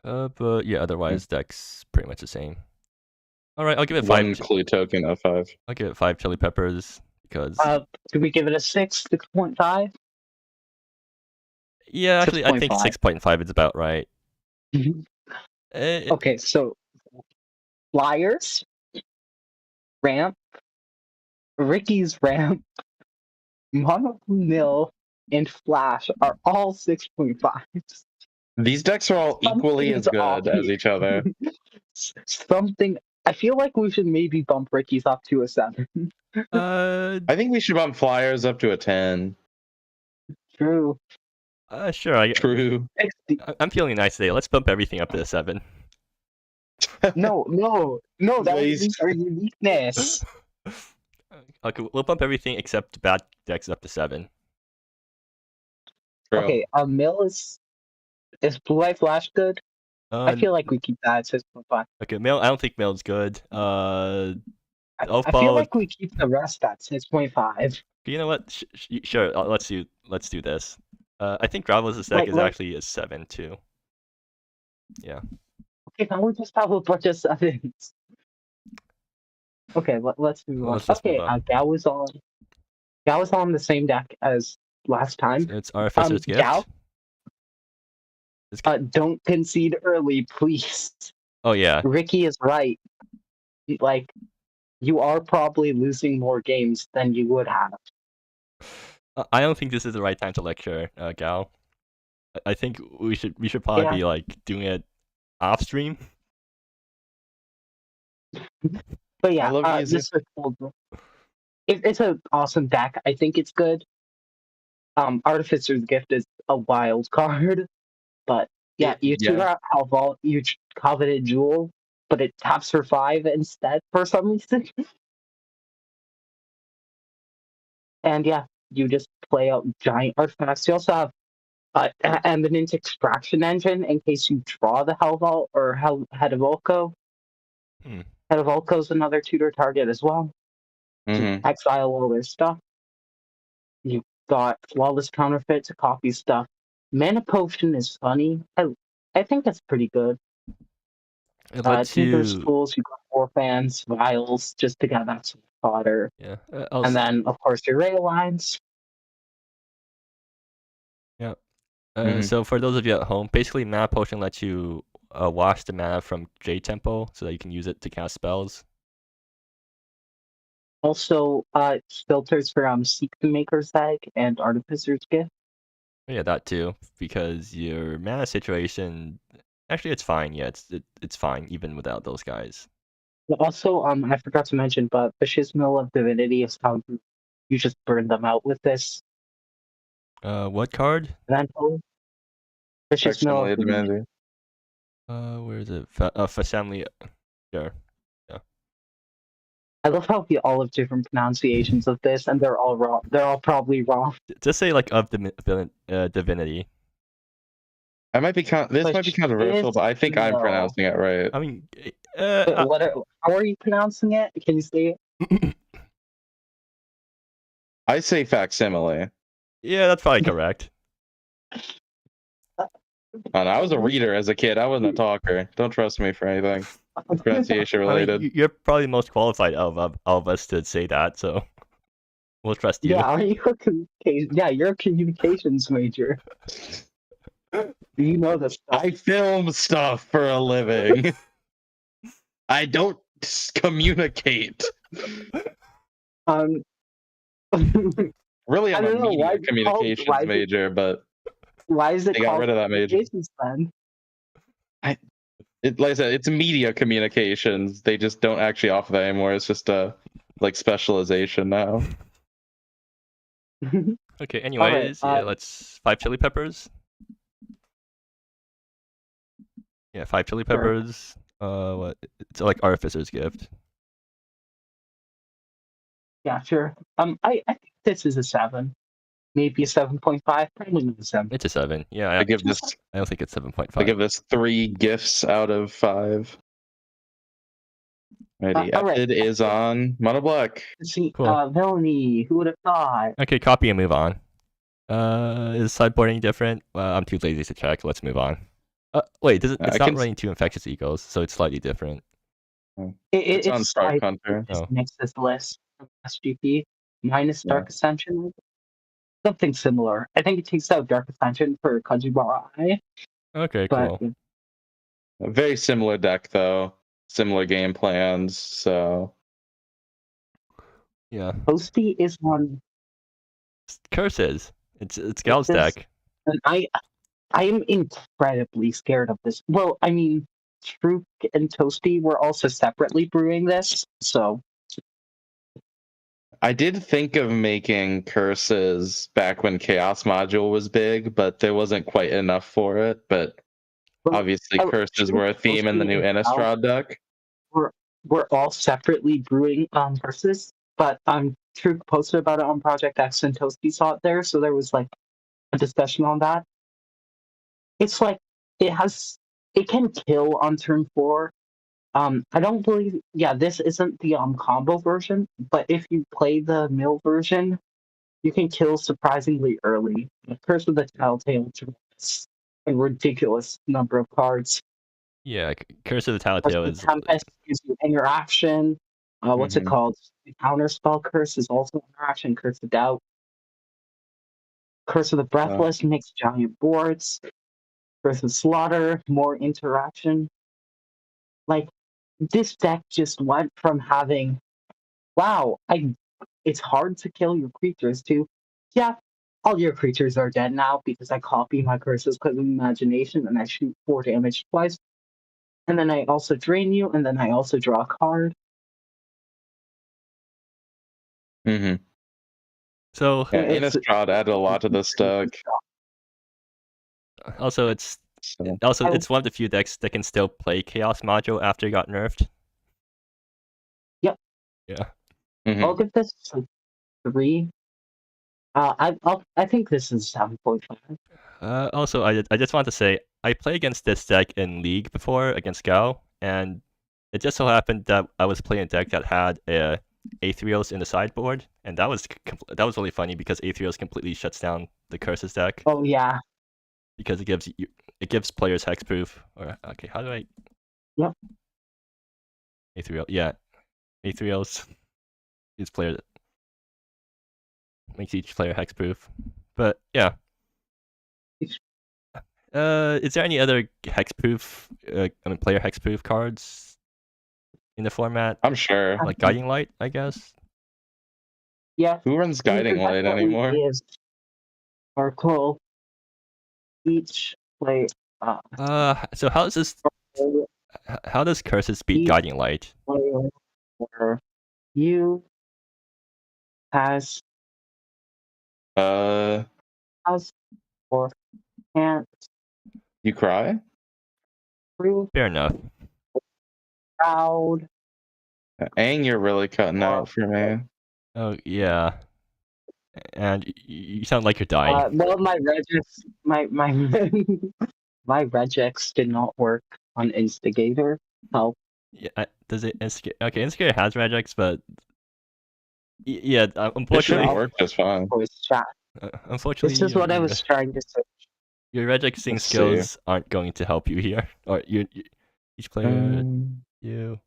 But yeah, otherwise deck's pretty much the same. All right, I'll give it 5. 1 clue token of 5. I'll give it 5 chili peppers because. Do we give it a 6, 6.5? Yeah, actually, I think 6.5 is about right. Okay, so Flyers, Ramp, Ricky's Ramp, Mono Nil, and Flash are all 6.5s. These decks are all equally as good as each other. I feel like we should maybe bump Ricky's up to a 7. I think we should bump Flyers up to a 10. True. Sure. True. I'm feeling nice today. Let's bump everything up to a 7. No, that was our uniqueness. Okay, we'll bump everything except bad decks up to 7. True. Okay, Mill is Blue Eye Flash good? I feel like we keep that at 6.5. Okay, Mill. I don't think Mill's good. I feel like we keep the rest at 6.5. You know what? Sure. Let's do this. I think Gravel's deck is actually a 7 too. Yeah. Okay, now we just have a bunch of 7s. Okay, let's move on. Okay, Gao was on the same deck as last time. It's Artificer's Gift. Gao, don't concede early, please. Oh yeah. Ricky is right. Like, you are probably losing more games than you would have. I don't think this is the right time to lecture, Gao. I think we should probably be like doing it off stream. But yeah, this is cool. It's an awesome deck. I think it's good. Artificer's Gift is a wild card, but yeah, you tutor out Halval, you Coveted Jewel, but it taps for 5 instead for some reason. And yeah, you just play out giant artifacts. You also have Eminent Extraction Engine in case you draw the Halval or Head of Volko. Hmm. Head of Ulco's another tutor target as well. To exile all their stuff. You've got Flawless Counterfeit to copy stuff. Mana Potion is funny. I think that's pretty good. It lets Tinker's you. Tools, you've got Warfans, Vials, just to get that sort of fodder. Yeah. And then, of course, your rail lines. Yeah. Mhm. So for those of you at home, basically Mana Potion lets you wash the mana from J Tempo so that you can use it to cast spells. Also, filters for Seek the Maker's Egg and Artificer's Gift. Yeah, that too, because your mana situation, actually, it's fine. Yeah, it's fine even without those guys. Also, I forgot to mention, but Vicious Mill of Divinity is how you just burn them out with this. What card? Eventually, Vicious Mill Facsimile of Divinity. Divinity. Where is it? Family. Sure. I love how we all have different pronunciations of this, and they're all wrong. They're all probably wrong. Just say like of divinity. I might be this might be controversial, but I think I'm No. pronouncing it right. I mean, How are you pronouncing it? Can you say it? I say facsimile. yeah, that's probably correct. And I was a reader as a kid. I wasn't a talker. Don't trust me for anything pronunciation I related. mean, you're probably most qualified of us to say that, so we'll trust you. Yeah, are you a you're a communications major. You know this stuff. I film stuff for a living. I don't communicate. Um, Really, I'm I a don't know, media why is it communications called- major, but why is it they got called rid of that major. communications then? Like I said, it's media communications. They just don't actually offer that anymore. It's just a like specialization now. Okay. Anyways, yeah, let's 5 chili peppers. Yeah, 5 chili Sure. peppers. What? It's like Artificer's Gift. Yeah, sure. I think this is a 7. Maybe a 7.5. Probably not a 7. It's a 7. Yeah, I give this. I don't think it's 7.5. I give this 3 gifts out of 5. Alrighty, all right. Epid is on Mono Black. See, Cool. Villainy. Who would have thought? Okay, copy and move on. Is sideboarding different? I'm too lazy to check. Let's move on. Wait, it's not running 2 infectious eagles, so it's slightly different. It's on Stark like Hunter. this Oh. Nexus list from SGP minus Yeah. Dark Ascension. Something similar. I think it takes out Dark Ascension for Kajibara Eye. Okay, But cool. A very similar deck though. Similar game plans. So Yeah. Toasty is one, Curses. It's Gal's Curses. deck. and I am incredibly scared of this. Well, I mean, Truk and Toasty were also separately brewing this, so I did think of making curses back when Chaos Module was big, but there wasn't quite enough for it. But Well, obviously, curses Truk, were a theme in the Toasty, new and Gal Innistrad deck. were all separately brewing verses, but Truk posted about it on Project X and Toasty saw it there, so there was like a discussion on that. It's like it can kill on turn 4. I don't believe this isn't the combo version, but if you play the mill version, you can kill surprisingly early. Curse of the Telltale draws a ridiculous number of cards. Yeah, Curse of the Tattletale is. Tempest gives you interaction. What's it Mhm. called? The counter spell curse is also interaction. Curse of Doubt. Curse of the Breathless makes giant boards. Curse of Slaughter, more interaction. Like, this deck just went from having, wow, it's hard to kill your creatures to, yeah, all your creatures are dead now because I copy my curses because of imagination and I shoot 4 damage twice. And then I also drain you, and then I also draw a card. Mm-hmm. So Yeah, Innistrad added a lot to this deck. also it's So. it's one of the few decks that can still play Chaos Module after it got nerfed. Yep. Yeah. Mhm. I'll give this like 3. I think this is 7.5. Also, I just want to say I play against this deck in League before against Gal, and It just so happened that I was playing a deck that had Aetherios in the sideboard, and that was really funny because Aetherios completely shuts down the Curses deck Oh yeah. because it gives players hexproof. Or okay, how do I? Yep. Aetherios, yeah, Aetherios. Each player makes each player hexproof, but yeah. Is there any other hexproof, player hexproof cards in the format? I'm sure. Like Guiding Light, I guess. Yeah. Who runs Guiding There Light definitely anymore? is Sparkle. Each player. So how does this? How does Curses beat Each Guiding Light? player or you has or can't You cry? prove Fair enough. proud. Aang, you're really cutting out for me. Oh yeah, and you sound like you're dying. Well, my regex, my my regex did not work on Instigator. Help. Yeah, does it instigate? Okay, Instigator has regex, but yeah, It should unfortunately, work just fine. Voice chat. unfortunately, This is what I was trying to say. your regexing Let's see. skills aren't going to help you here. Or each player, you.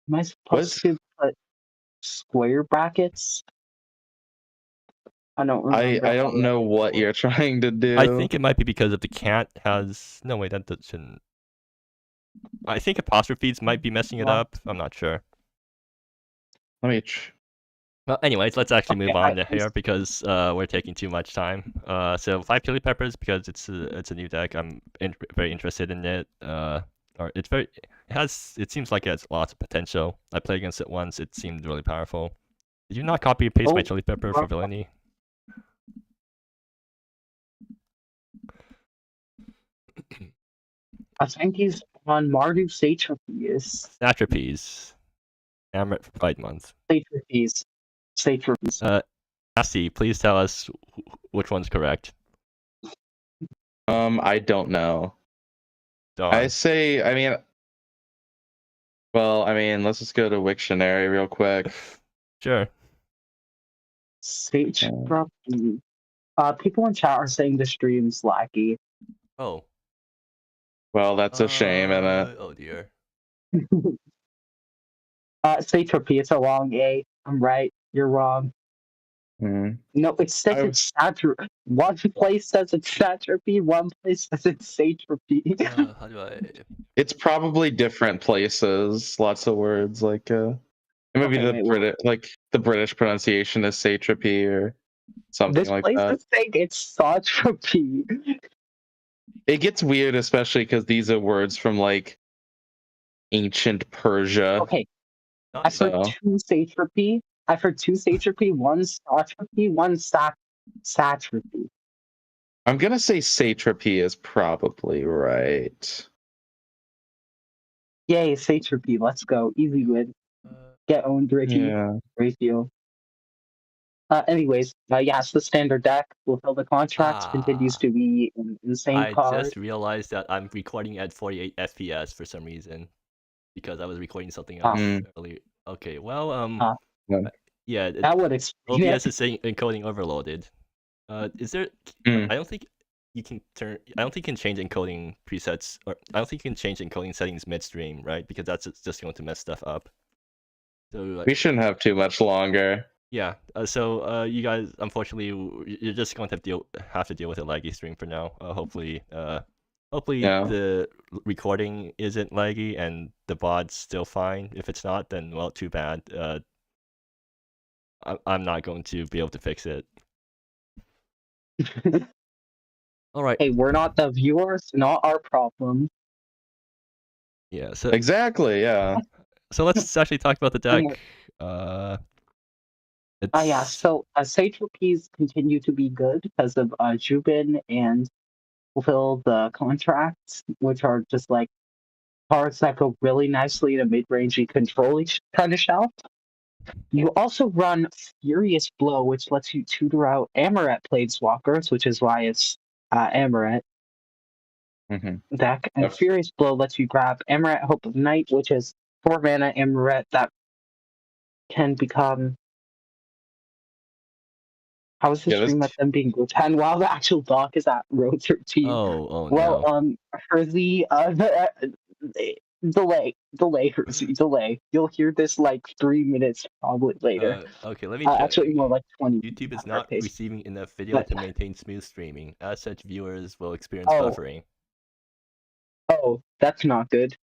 Am I supposed to put square brackets? I don't remember. I don't know what you're trying to do. I think it might be because if the cat has no wait, that shouldn't. I think apostrophes might be messing it up. I'm not sure. Let me. Well, anyways, let's actually move Okay, on to here because we're taking too much time. So 5 chili peppers because it's a new deck. I'm very interested in it. Or it seems like it has lots of potential. I played against it once. It seemed really powerful. Did you not copy and paste my chili pepper for villainy? I think he's on Mardu Satrapies. Satrapies. Amaret Pride Month. Satrapies. Cassie, please tell us which one's correct. I don't know. Dawn. I mean, let's just go to Wiktionary real quick. Sure. Satrapi. People in chat are saying the stream's laggy. Oh. Well, that's a shame, isn't it? Oh dear. Satrapy, it's a long A. I'm right. You're wrong. No, it says it's satrapy. One place says it's satrapy, one place says it's satrapy. How do I? It's probably different places. Lots of words like maybe the British pronunciation is satrapy or something This like place that. is saying it's satrapy. It gets weird, especially because these are words from like ancient Persia. Okay, I've heard two satrapy. I've heard two satrapy, one satrapy, one satrapy. I'm gonna say satrapy is probably right. Yay, satrapy! Let's go, easy win. Get owned, Ricky. Yeah. Ratio. Anyways, it's the standard deck. Fulfill the contract continues to be an insane card. I just realized that I'm recording at 48 FPS for some reason because I was recording something else earlier. Okay, well, yeah, that would explain OBS is saying encoding overloaded. Is there? I don't think you can turn. I don't think you can change encoding presets, or I don't think you can change encoding settings midstream, right? Because that's just going to mess stuff up. So we shouldn't have too much longer. Yeah. So you guys, unfortunately, you're just going to have to deal with a laggy stream for now. Hopefully, the recording isn't laggy and the bod's still fine. If it's not, then well, too bad. I'm not going to be able to fix it. All right. Hey, we're not the viewers, not our problem. Yeah. So exactly. Yeah. So let's actually talk about the deck. So satrapies continue to be good because of Jubin and fulfill the contracts, which are just like cards that go really nicely to mid-rangey control kind of shelf. You also run Furious Blow, which lets you tutor out Amaret Planeswalkers, which is why it's Amaret. deck, and Yep. Furious Blow lets you grab Amaret Hope of Night, which is 4 mana Amaret that can become. How is the Yeah, this- stream at them being go 10 while the actual dock is at row 13? Oh Well, no. Hersey, delay, Hersey, delay. You'll hear this like 3 minutes probably later. Okay, let me check. Actually, more like 20. YouTube is at our not pace. receiving enough video But- to maintain smooth streaming. As such, viewers will experience Oh. buffering. Oh, that's not good.